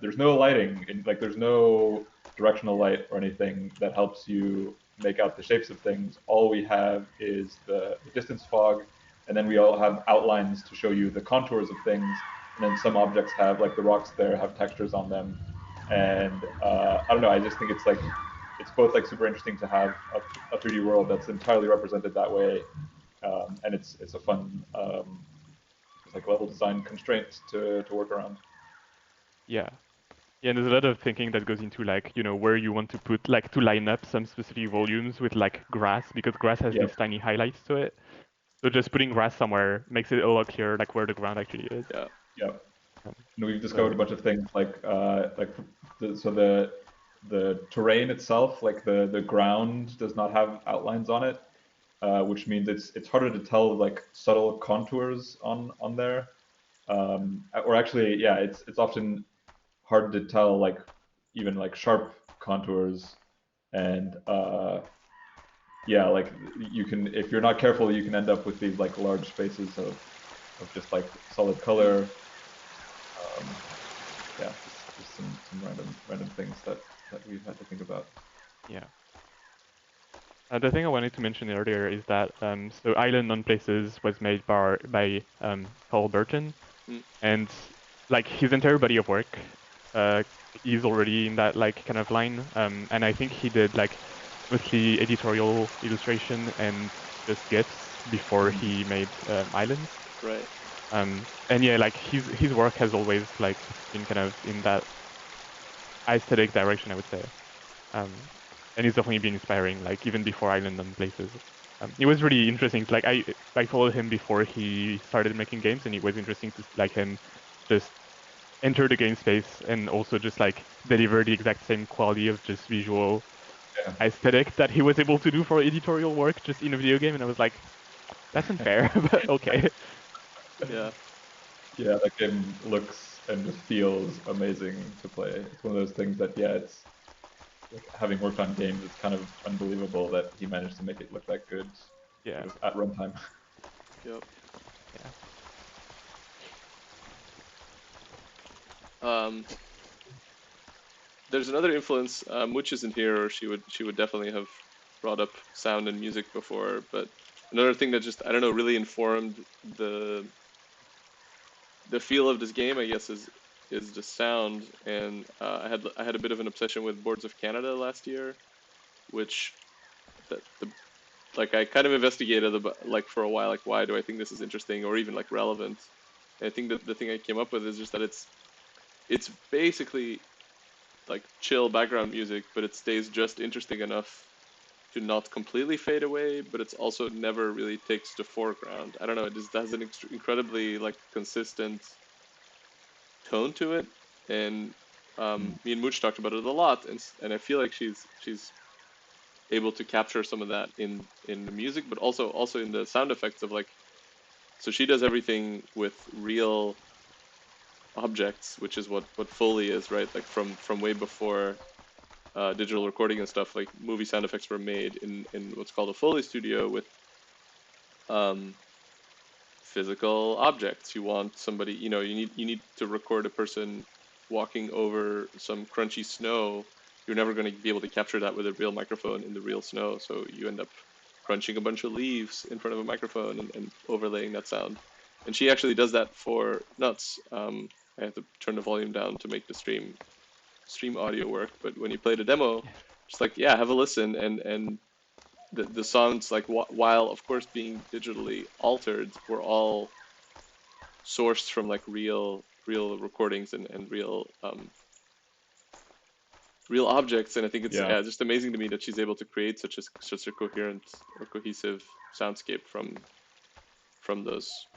there's no lighting, like there's no directional light or anything that helps you make out the shapes of things. All we have is the distance fog, and then we all have outlines to show you the contours of things. And then some objects have, like the rocks there, have textures on them. And I don't know, I just think it's like it's both like super interesting to have a 3D world that's entirely represented that way, and it's a fun just like level design constraint to work around. Yeah. Yeah, and there's a lot of thinking that goes into like, where you want to put like to line up some specific volumes with like grass, because grass has Yeah, these tiny highlights to it. So just putting grass somewhere makes it a lot clearer like where the ground actually is. Yeah. yeah. Um, And we've so discovered a bunch of things like so the terrain itself, like the ground does not have outlines on it, which means it's harder to tell like subtle contours on there. Or actually, yeah, it's often hard to tell like even like sharp contours, and yeah, like you can, if you're not careful, you can end up with these like large spaces of just like solid color. Yeah, just some random things that we've had to think about. yeah. The thing I wanted to mention earlier is that so Island on Places was made by Paul Burton, Mm. and like his entire body of work uh, is already in that like kind of line. And I think he did like mostly editorial illustration and just GIFs before he made Islands. Right. And yeah, like his work has always like been kind of in that aesthetic direction, I would say. And it's definitely been inspiring, like even before Island and Places. It was really interesting. Like I followed him before he started making games, and it was interesting to like him just enter the game space and also just like deliver the exact same quality of just visual Yeah, aesthetic that he was able to do for editorial work just in a video game. And I was like, that's unfair, but okay. Yeah. yeah, that game looks and just feels amazing to play. It's one of those things that, yeah, it's like having worked on games, it's kind of unbelievable that he managed to make it look that good Yeah, sort of at runtime. Yep. yeah, Um, there's another influence. Much isn't here, or she would definitely have brought up sound and music before. But another thing that just I don't know really informed the the feel of this game, I guess, is the sound. And I had a bit of an obsession with Boards of Canada last year, which the like I kind of investigated like for a while, like why do I think this is interesting or even like relevant. And I think that the thing I came up with is just that it's basically like chill background music, but it stays just interesting enough to not completely fade away, but it's also never really takes the foreground. I don't know, it just has an incredibly like consistent tone to it. And me and Mooch talked about it a lot, and I feel like she's able to capture some of that in the music, but also in the sound effects of like, so she does everything with real objects, which is what Foley is, right? Like from way before digital recording and stuff, like movie sound effects were made in what's called a Foley studio with um, physical objects. You want somebody, you need to record a person walking over some crunchy snow. You're never going to be able to capture that with a real microphone in the real snow. So you end up crunching a bunch of leaves in front of a microphone and overlaying that sound. And she actually does that for Nuts. I have to turn the volume down to make the stream audio work. But when you play the demo, just like, yeah, have a listen, and the songs, like while of course being digitally altered, were all sourced from like real recordings and real objects. And I think it's, Yeah, yeah, just amazing to me that she's able to create such a coherent or cohesive soundscape from those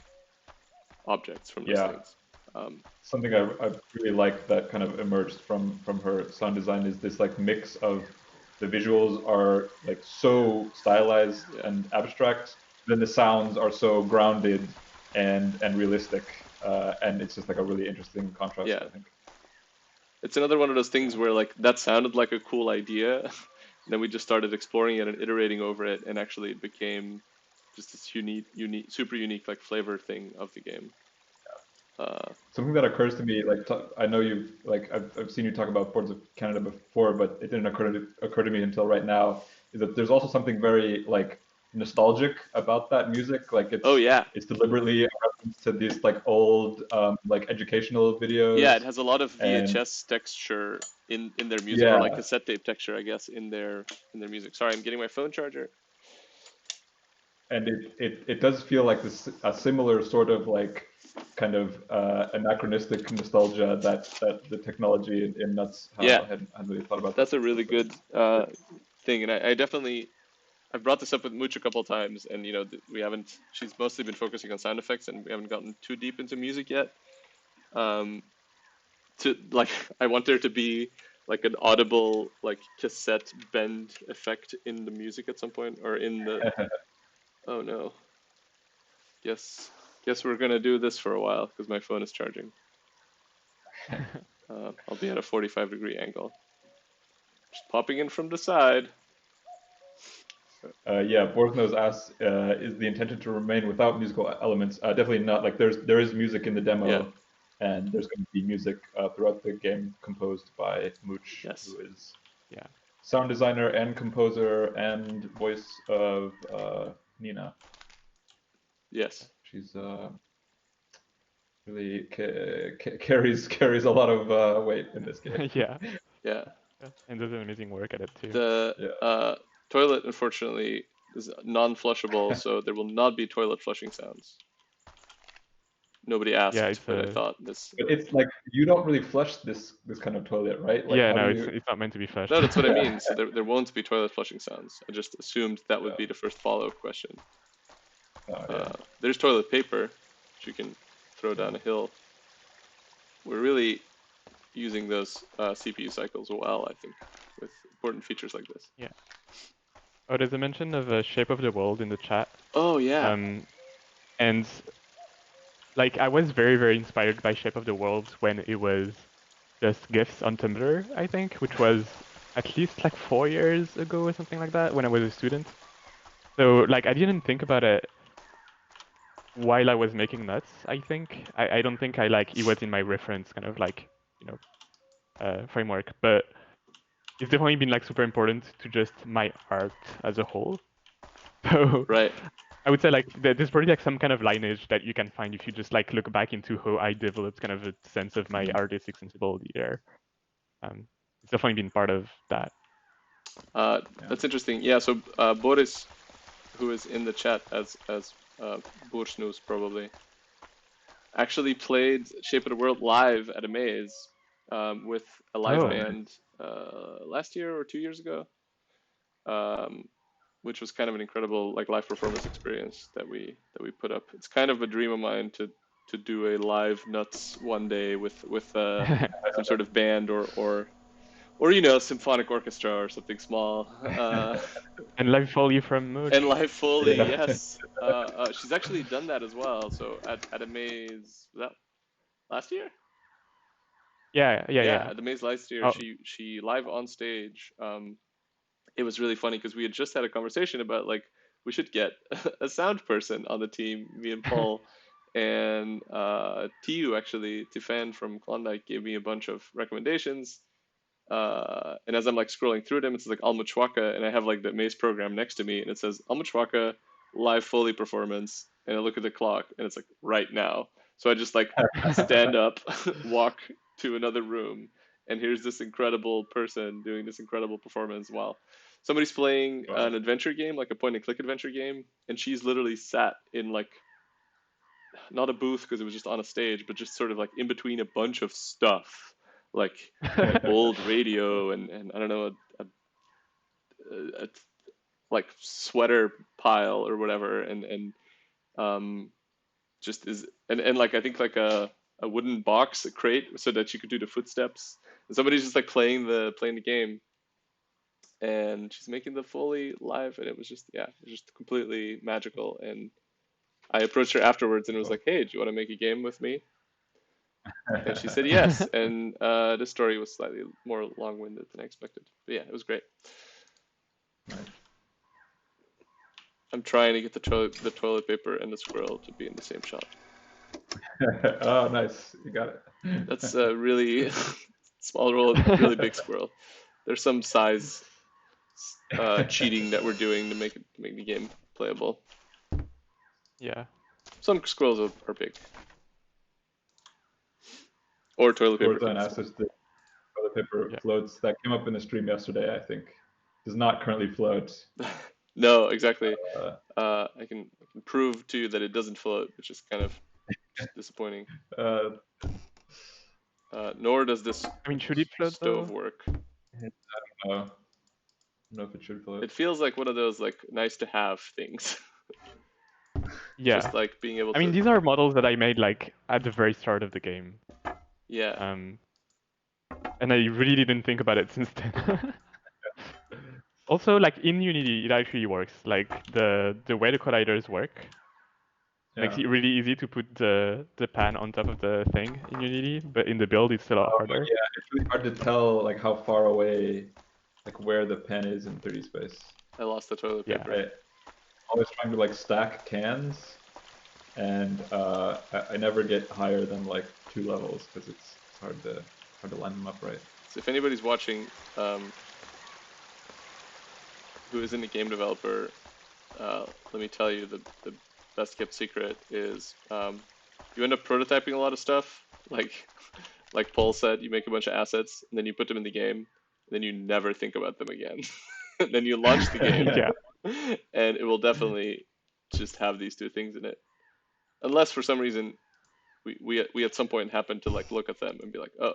objects, from those yeah. things. Um, Something I really like that kind of emerged from her sound design is this like mix of the visuals are like so stylized yeah, and abstract, then the sounds are so grounded and realistic, and it's just like a really interesting contrast, yeah. I think. It's another one of those things yeah, where like that sounded like a cool idea, and then we just started exploring it and iterating over it, and actually it became just this super unique like flavor thing of the game. Uh, Something that occurs to me, like I know you've like I've seen you talk about Boards of Canada before, but it didn't occur to me until right now, is that there's also something very like nostalgic about that music. Like Oh yeah, it's deliberately a reference to these like old like educational videos. yeah. It has a lot of And VHS texture in their music, or like yeah, cassette tape texture, I guess, in their music. Sorry, I'm getting my phone charger. and it does feel like this a similar sort of like kind of anachronistic nostalgia that the technology in Nuts Yeah, hadn't really thought about that that's a really before. good thing, and I definitely I've brought this up with Mooch a couple times, and we haven't. She's mostly been focusing on sound effects, and we haven't gotten too deep into music yet. Um, to like, I want there to be like an audible like cassette bend effect in the music at some point, or in the. Oh no. Guess we're gonna do this for a while because my phone is charging. I'll be at a 45-degree angle. Just popping in from the side. Yeah, Borthnos asks, is the intention to remain without musical elements? Definitely not. Like there is music in the demo, Yeah. and there's going to be music throughout the game composed by Mooch, Yes. who is Yeah. sound designer and composer and voice of Nina. Yes. She's really carries a lot of weight in this game. Yeah. Yeah. And does amazing work at it too. The Yeah. toilet, unfortunately, is non-flushable, so there will not be toilet flushing sounds. Nobody Yeah, asked, it's but I thought this. But it's like you don't really flush this kind of toilet, right? Like yeah, how no, do you? it's not meant to be flushed. No, that's what I mean. So there won't be toilet flushing sounds. I just assumed that would be the first follow-up question. Yeah. There's toilet paper, which you can throw down a hill. We're really using those CPU cycles well, I think, with important features like this. Yeah. Oh, there's a mention of Shape of the World in the chat. Oh yeah. And like I was very, very inspired by Shape of the World when it was just GIFs on Tumblr, I think, which was at least like 4 years ago or something like that when I was a student. So like I didn't think about it while I was making Nuts, I think. I don't think it was in my reference kind of like, framework, but it's definitely been like super important to just my art as a whole. So Right. I would say like there's probably like some kind of lineage that you can find if you just like look back into how I developed kind of a sense of my artistic sensibility there. It's definitely been part of that. That's interesting. Yeah. So Boris, who is in the chat as Bursnus probably, actually played Shape of the World live at a maze with a live Oh, band last year or 2 years ago, which was kind of an incredible like live performance experience that we put up. It's kind of a dream of mine to do a live Nuts one day with some sort of band or symphonic orchestra or something small. and live foley from Mooch. And live Foley, Yeah. yes. She's actually done that as well. So at a maze, was that last year? Yeah. Yeah, at the maze last year, Oh, she live on stage. It was really funny because we had just had a conversation about like we should get a sound person on the team, me and Paul. And TU actually, Tifan from Klondike gave me a bunch of recommendations. And as I'm like scrolling through them, it's like Almuchwaka, and I have like the maze program next to me, and it says Almuchwaka live Foley performance, and I look at the clock, and it's like right now. So I just like stand up, walk to another room, and here's this incredible person doing this incredible performance while somebody's playing an adventure game, like a point and click adventure game, and she's literally sat in like not a booth because it was just on a stage, but just sort of like in between a bunch of stuff, like old radio and I don't know a like sweater pile or whatever, and just is and like I think like a wooden box, a crate, so that you could do the footsteps. And somebody's just like playing the game, and she's making the Foley live, and it was just completely magical. And I approached her afterwards and was like, "Hey, do you want to make a game with me?" And she said yes. And the story was slightly more long-winded than I expected. But yeah, it was great. Nice. I'm trying to get the toilet paper and the squirrel to be in the same shot. Oh, nice. You got it. That's a really small roll, really big squirrel. There's some size cheating that we're doing to make the game playable. Yeah. Some squirrels are big. Or toilet paper. Gorzan asked us the toilet paper Yeah. floats that came up in the stream yesterday, I think. Does not currently float. No, exactly. Uh, I can prove to you that it doesn't float, which is kind of disappointing. uh, Nor does this I mean, should it float stove though? work. I don't know if it should float. It feels like one of those like nice to have things. Yeah. Just like being able to. I mean, these are models that I made like at the very start of the game. Yeah. And I really didn't think about it since then. Also, like in Unity, it actually works. Like the way the colliders work makes it really easy to put the pan on top of the thing in Unity, but in the build it's a lot harder. Yeah, it's really hard to tell like how far away, like where the pen is in 3D space. I lost the toilet Yeah. paper. I'm always trying to like stack cans, and I never get higher than like 2 levels because it's hard to line them up right. So if anybody's watching, who isn't a game developer, let me tell you the best kept secret is you end up prototyping a lot of stuff. Like Pol said, you make a bunch of assets and then you put them in the game, and then you never think about them again. And then you launch the game, Yeah. and it will definitely just have these two things in it, unless for some reason we at some point happen to like look at them and be like, oh,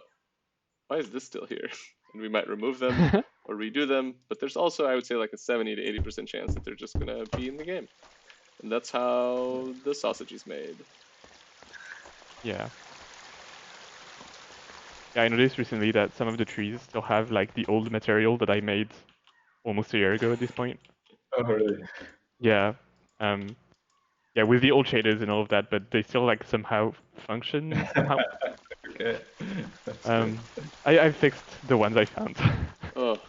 why is this still here? And we might remove them or redo them. But there's also, I would say, like a 70 to 80% chance that they're just gonna be in the game, and that's how the sausage is made. Yeah. Yeah, I noticed recently that some of the trees still have like the old material that I made almost a year ago at this point. Oh, really? Yeah. Yeah, with the old shaders and all of that, but they still like somehow function somehow. Okay. I fixed the ones I found. Oh,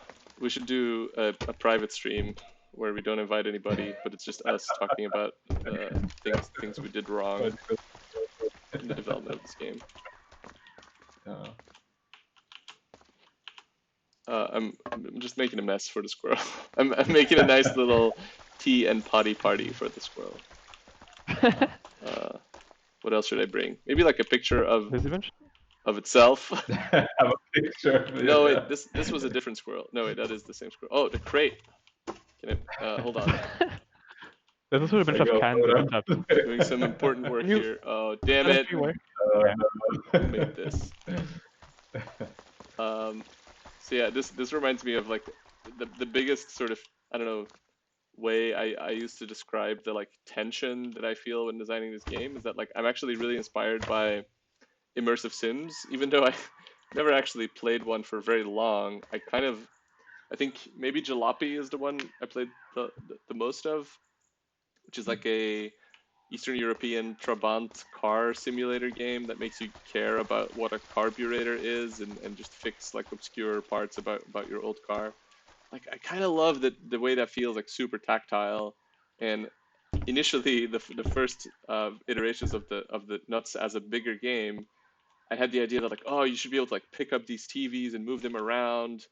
we should do a private stream where we don't invite anybody, but it's just us talking about things we did wrong in the development of this game. I'm just making a mess for the squirrel. I'm making a nice little tea and potty party for the squirrel. What else should I bring? Maybe like a picture of itself. Have a picture. No, wait, this was a different squirrel. No, wait, that is the same squirrel. Oh, the crate. Can I, hold on. There's also a bunch of cans at the top. Doing some important work here. Oh, damn it. Make this. So yeah, this reminds me of like the biggest sort of, I don't know, way I used to describe the like tension that I feel when designing this game is that like I'm actually really inspired by immersive sims, even though I never actually played one for very long. I think maybe Jalopy is the one I played the most of, which is like a Eastern European Trabant car simulator game that makes you care about what a carburetor is and just fix like obscure parts about your old car. Like I kind of love the way that feels like super tactile. And initially the first iterations of the Nuts as a bigger game, I had the idea that like, oh, you should be able to like pick up these TVs and move them around,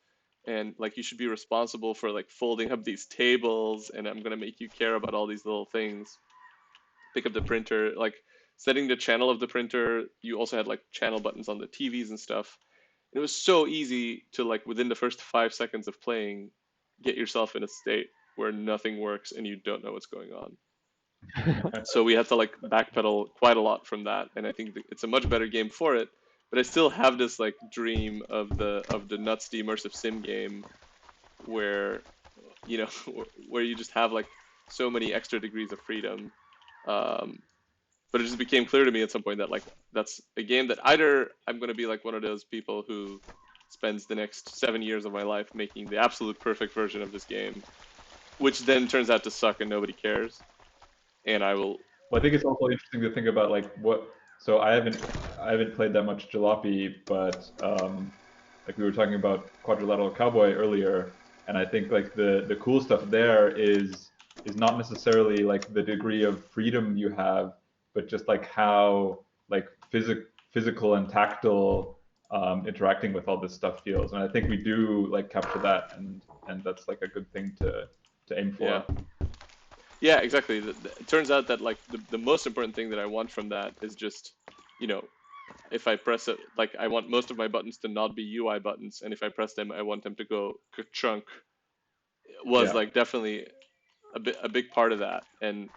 and like you should be responsible for like folding up these tables, and I'm gonna make you care about all these little things. Pick up the printer, like setting the channel of the printer. You also had like channel buttons on the TVs and stuff. It was so easy to like within the first 5 seconds of playing, get yourself in a state where nothing works and you don't know what's going on. So we had to like backpedal quite a lot from that, and I think it's a much better game for it. But I still have this like dream of the Nuts the immersive sim game, where where you just have like so many extra degrees of freedom. But it just became clear to me at some point that like that's a game that either I'm going to be like one of those people who spends the next 7 years of my life making the absolute perfect version of this game, which then turns out to suck and nobody cares, and I will. Well, I think it's also interesting to think about like what. So I haven't played that much Jalopy, but like we were talking about Quadrilateral Cowboy earlier, and I think like the cool stuff there is not necessarily like the degree of freedom you have, but just like how like physical and tactile interacting with all this stuff feels. And I think we do like capture that, and that's like a good thing to aim for. Yeah. Yeah, exactly. It turns out that like the most important thing that I want from that is just, you know, if I press it, like I want most of my buttons to not be UI buttons, and if I press them, I want them to go chunk. Was Yeah. like definitely a big part of that, and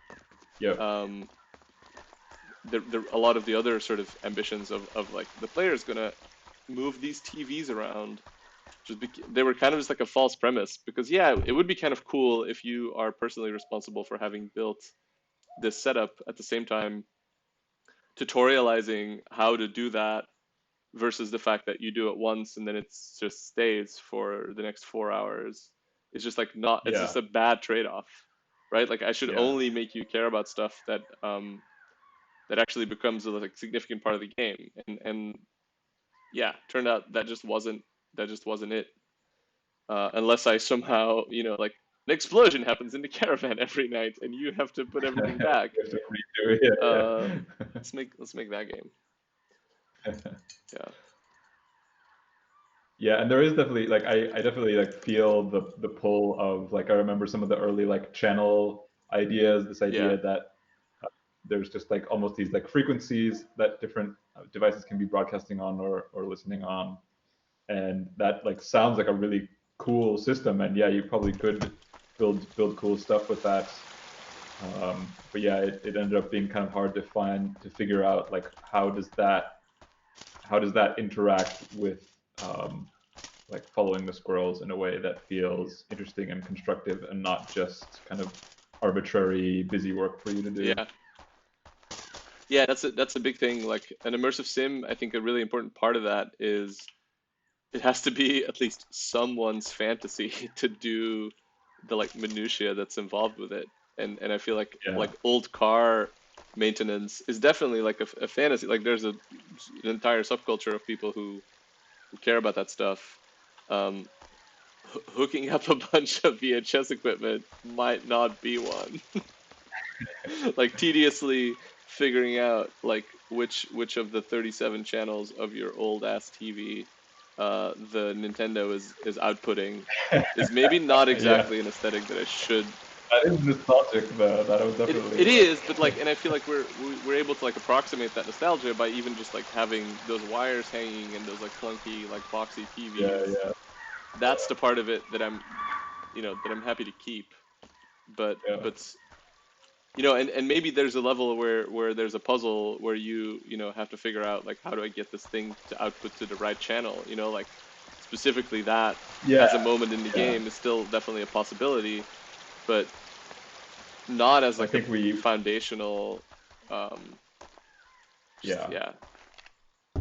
Yep. um, a lot of the other sort of ambitions of like the player is gonna move these TVs around. They were kind of just like a false premise because yeah, it would be kind of cool if you are personally responsible for having built this setup at the same time tutorializing how to do that versus the fact that you do it once and then it just stays for the next 4 hours. It's just like not. It's Yeah. just a bad trade-off, right? Like I should Yeah. only make you care about stuff that that actually becomes a like significant part of the game. And yeah, turned out that just wasn't it. Unless I somehow like an explosion happens in the caravan every night and you have to put everything back. You have to redo it. Uh, Yeah. let's make that game. Yeah. Yeah, and there is definitely like I definitely like feel the pull of like I remember some of the early like channel ideas, this Yeah. idea that there's just like almost these like frequencies that different devices can be broadcasting on or listening on, and that like sounds like a really cool system, and yeah, you probably could build cool stuff with that. But yeah, it ended up being kind of hard to figure out like how does that interact with like following the squirrels in a way that feels interesting and constructive and not just kind of arbitrary busy work for you to do. Yeah. Yeah, that's a big thing. Like an immersive sim, I think a really important part of that is it has to be at least someone's fantasy to do the like minutia that's involved with it. And I feel Yeah. like old car maintenance is definitely like a fantasy. Like there's an entire subculture of people who care about that stuff. Um, hooking up a bunch of VHS equipment might not be one. Like tediously figuring out like which of the 37 channels of your old ass TV the Nintendo is outputting is maybe not Yeah. exactly an aesthetic that I should. That is nostalgic though. That was definitely It is, but like, and I feel like we're able to like approximate that nostalgia by even just like having those wires hanging and those like clunky like boxy yeah, TVs. yeah, That's the part of it that I'm that I'm happy to keep. But yeah. and maybe there's a level where there's a puzzle where you have to figure out like how do I get this thing to output to the right channel, like specifically that Yeah, as a moment in the yeah. game is still definitely a possibility, but not as I like a think we, foundational just yeah. yeah.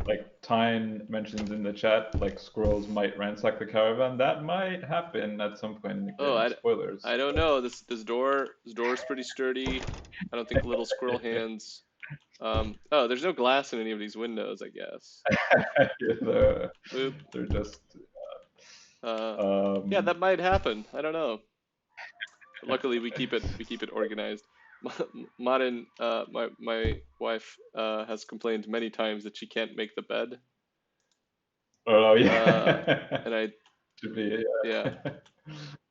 Like Tyne mentions in the chat, like squirrels might ransack the caravan. That might happen at some point in the Oh, game. Spoilers. I don't know. This door is pretty sturdy. I don't think little squirrel hands. Oh, there's no glass in any of these windows, I guess. they're, Boop. they're just. Uh, yeah, Um, that might happen. I don't know. Luckily, we keep it organized. Marin, my wife, has complained many times that she can't make the bed. oh And yeah. I, Should be. yeah, Yeah.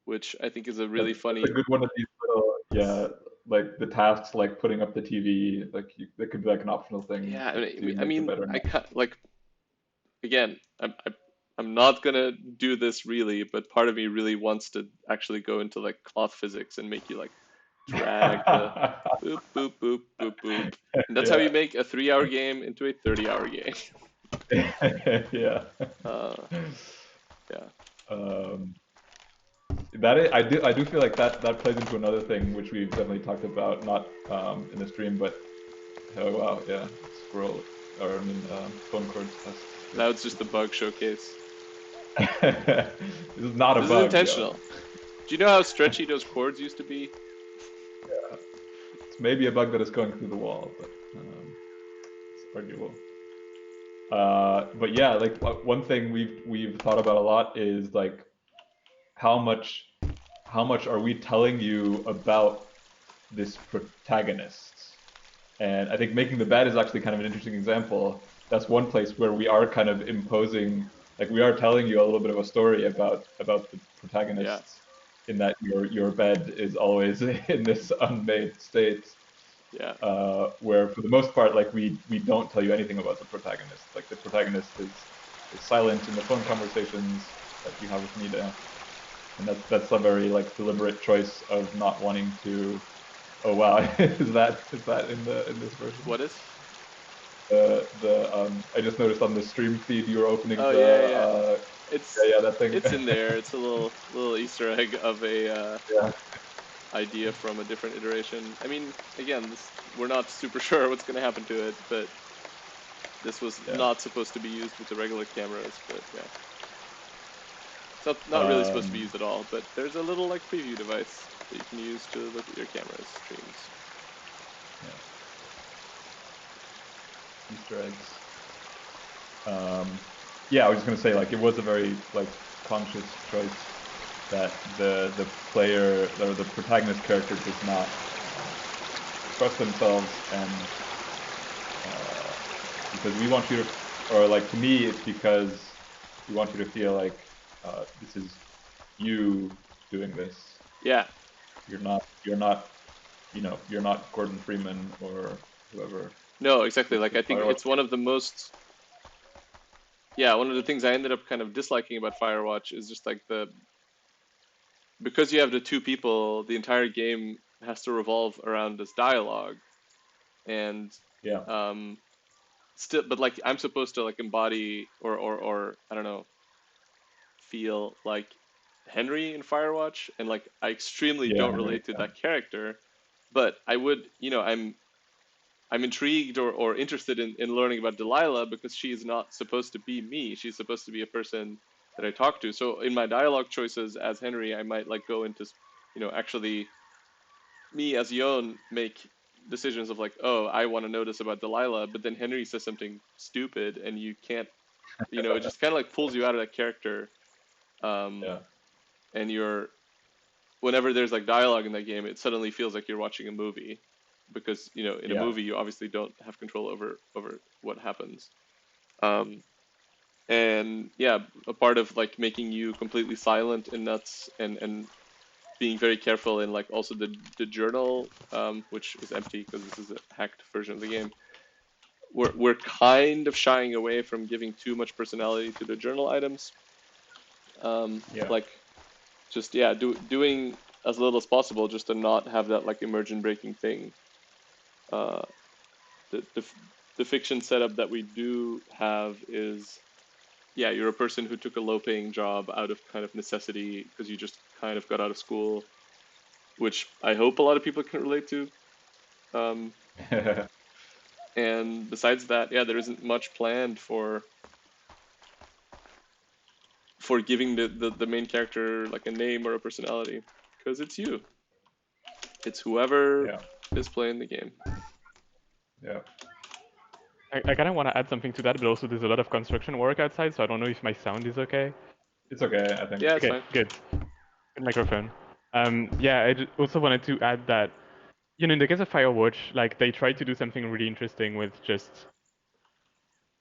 which I think is a really That's a funny. good one of these little, yeah, like the tasks like putting up the TV, like that could be like an optional thing Yeah, to I make the mean, better. I can't like again. I'm not gonna do this really, but part of me really wants to actually go into like cloth physics and make you like drag the boop boop boop boop boop, and that's how Yeah. you make a 3-hour game into a 30-hour game. Yeah. Uh, yeah. Um, that is, I do feel like that plays into another thing which we've definitely talked about, not in the stream, but oh wow, yeah, scroll or I mean phone cords test. Now it's just a bug showcase. This is not a This is bug, yo. intentional. Do you know how stretchy those cords used to be? Yeah. It's maybe a bug that is going through the wall, but it's arguable. But yeah, like one thing we've thought about a lot is like how much are we telling you about this protagonist? And I think making the bed is actually kind of an interesting example. That's one place where we are kind of imposing, like we are telling you a little bit of a story about the Yeah. protagonists. in that your bed is always in this unmade state. Yeah. Where for the most part, like we don't tell you anything about the protagonist. Like the protagonist is silent in the phone conversations that you have with Nida, and that's a very like deliberate choice of not wanting to. Oh wow, is that in this version? What is? I just noticed on the stream feed you were opening Oh, the yeah. It's that thing. it's in there. It's a little Easter egg of a Yeah. idea from a different iteration. I mean, again, we're not super sure what's going to happen to it, but this was Yeah. not supposed to be used with the regular cameras. But yeah, it's not really supposed to be used at all. But there's a little like preview device that you can use to look at your camera's streams. Yeah. Easter eggs. Yeah, I was just gonna say, like, it was a very like conscious choice that the player or the protagonist character does not express themselves, and because we want you to, or like to me, it's because we want you to feel like this is you doing this. Yeah. You're not, you know, you're not Gordon Freeman or whoever. No, exactly. Like I think it's one of the most. Yeah, one of the things I ended up kind of disliking about Firewatch is just like because you have the two people, the entire game has to revolve around this dialogue, and Yeah. still, but like I'm supposed to like embody or I don't know, feel like Henry in Firewatch, and like I extremely Yeah, don't Henry, relate to yeah. that character, but I would, I'm intrigued or interested in learning about Delilah because she is not supposed to be me. She's supposed to be a person that I talk to. So in my dialogue choices as Henry, I might like go into, actually me as Joon make decisions of like, oh, I want to know this about Delilah, but then Henry says something stupid and you can't, it just kind of like pulls you out of that character. Yeah. And whenever there's like dialogue in that game, it suddenly feels like you're watching a movie because, in a Yeah. movie, you obviously don't have control over what happens. And yeah, a part of like making you completely silent and nuts and being very careful in like also the journal, which is empty because this is a hacked version of the game. We're kind of shying away from giving too much personality to the journal items. Yeah. Like just doing as little as possible just to not have that like immersion breaking thing. The fiction setup that we do have is, yeah, you're a person who took a low paying job out of kind of necessity because you just kind of got out of school, which I hope a lot of people can relate to. And besides that, yeah, there isn't much planned for giving the main character like a name or a personality because it's you. It's whoever Yeah. is playing the game. Yeah. I kind of want to add something to that, but also there's a lot of construction work outside, so I don't know if my sound is okay. It's okay, I think. Yeah, it's Okay, fine. good. Good microphone. Yeah, also wanted to add that, in the case of Firewatch, like they tried to do something really interesting with just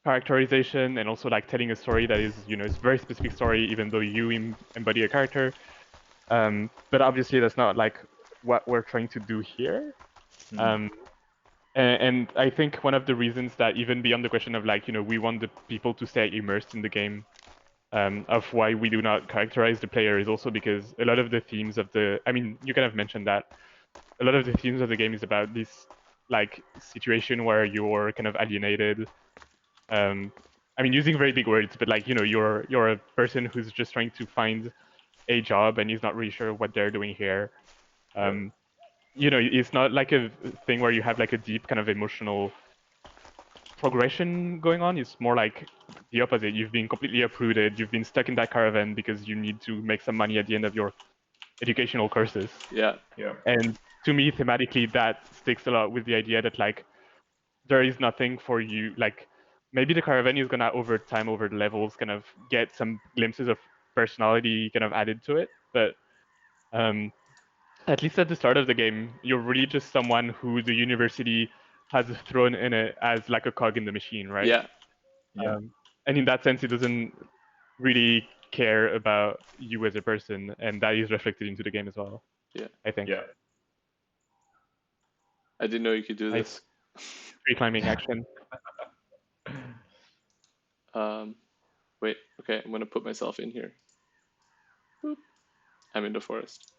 characterization and also like telling a story that is, it's a very specific story, even though you embody a character. But obviously that's not like what we're trying to do here. Um, and I think one of the reasons that even beyond the question of like, we want the people to stay immersed in the game, of why we do not characterize the player is also because a lot of the themes of you kind of mentioned that a lot of the themes of the game is about this like situation where you're kind of alienated. Using very big words, but like, you're a person who's just trying to find a job and is not really sure what they're doing here. It's not like a thing where you have like a deep kind of emotional progression going on. It's more like the opposite. You've been completely uprooted. You've been stuck in that caravan because you need to make some money at the end of your educational courses. Yeah. Yeah. And to me, thematically, that sticks a lot with the idea that like there is nothing for you. Like maybe the caravan is gonna over time, over the levels, kind of get some glimpses of personality kind of added to it, but at least at the start of the game, you're really just someone who the university has thrown in it as like a cog in the machine, right? Yeah. Yeah. And in that sense, it doesn't really care about you as a person, and that is reflected into the game as well. Yeah. I think. Yeah. I didn't know you could do Nice. this. Tree climbing action. Wait, okay, I'm gonna put myself in here. Boop. I'm in the forest.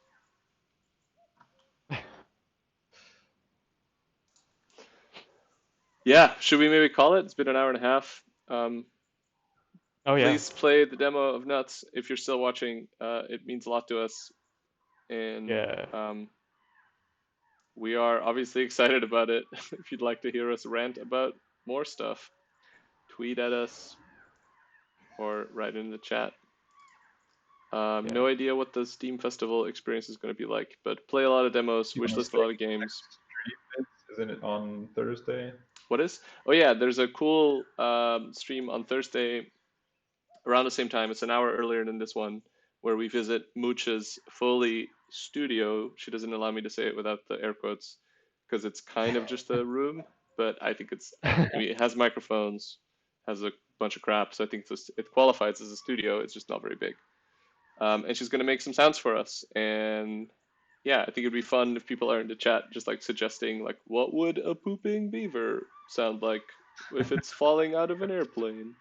Yeah, should we maybe call it? It's been an hour and a half. Oh yeah. Please play the demo of Nuts if you're still watching. It means a lot to us, and Yeah. we are obviously excited about it. If you'd like to hear us rant about more stuff, tweet at us or write in the chat. No idea what the Steam Festival experience is going to be like, but play a lot of demos, wishlist a lot of games. Isn't it on Thursday? What is? Oh yeah, there's a cool stream on Thursday around the same time. It's an hour earlier than this one, where we visit Mooch's Foley studio. She doesn't allow me to say it without the air quotes because it's kind of just a room, but I think I mean, it has microphones, has a bunch of crap, so I think it qualifies as a studio. It's just not very big. And she's going to make some sounds for us. And yeah, I think it'd be fun if people are in the chat just like suggesting like what would a pooping beaver sound like if it's falling out of an airplane.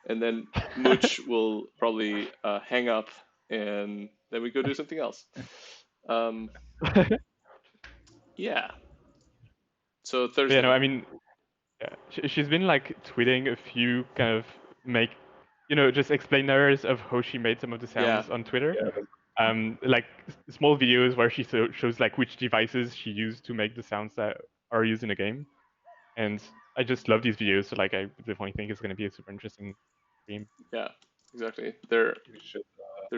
And then Mooch will probably hang up, and then we go do something else. Yeah. So Thursday. Yeah, no, I mean, yeah, she's been like tweeting a few kind of just explainers of how she made some of the sounds Yeah. on Twitter. Yeah. Like small videos where she shows like which devices she used to make the sounds that are used in a game. And I just love these videos. So like, I definitely think it's going to be a super interesting stream. Yeah, exactly. They're We should,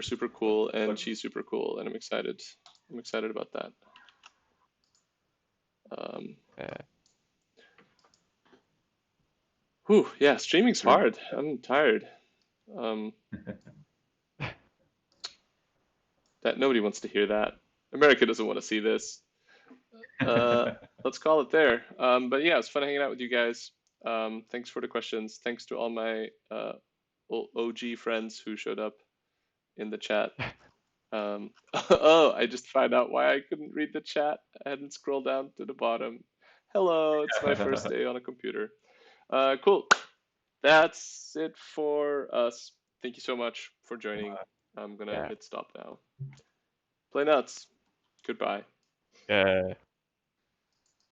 super cool, and look- she's super cool, and I'm excited. I'm excited about that. Whew, yeah, streaming's hard. I'm tired. That nobody wants to hear that. America doesn't want to see this. Let's call it there. But yeah, it's fun hanging out with you guys. Thanks for the questions. Thanks to all my OG friends who showed up in the chat. Oh, I just found out why I couldn't read the chat. I hadn't scrolled down to the bottom. Hello, it's my first day on a computer. Cool. That's it for us. Thank you so much for joining. I'm gonna hit stop now. Play nuts. Goodbye. Yeah.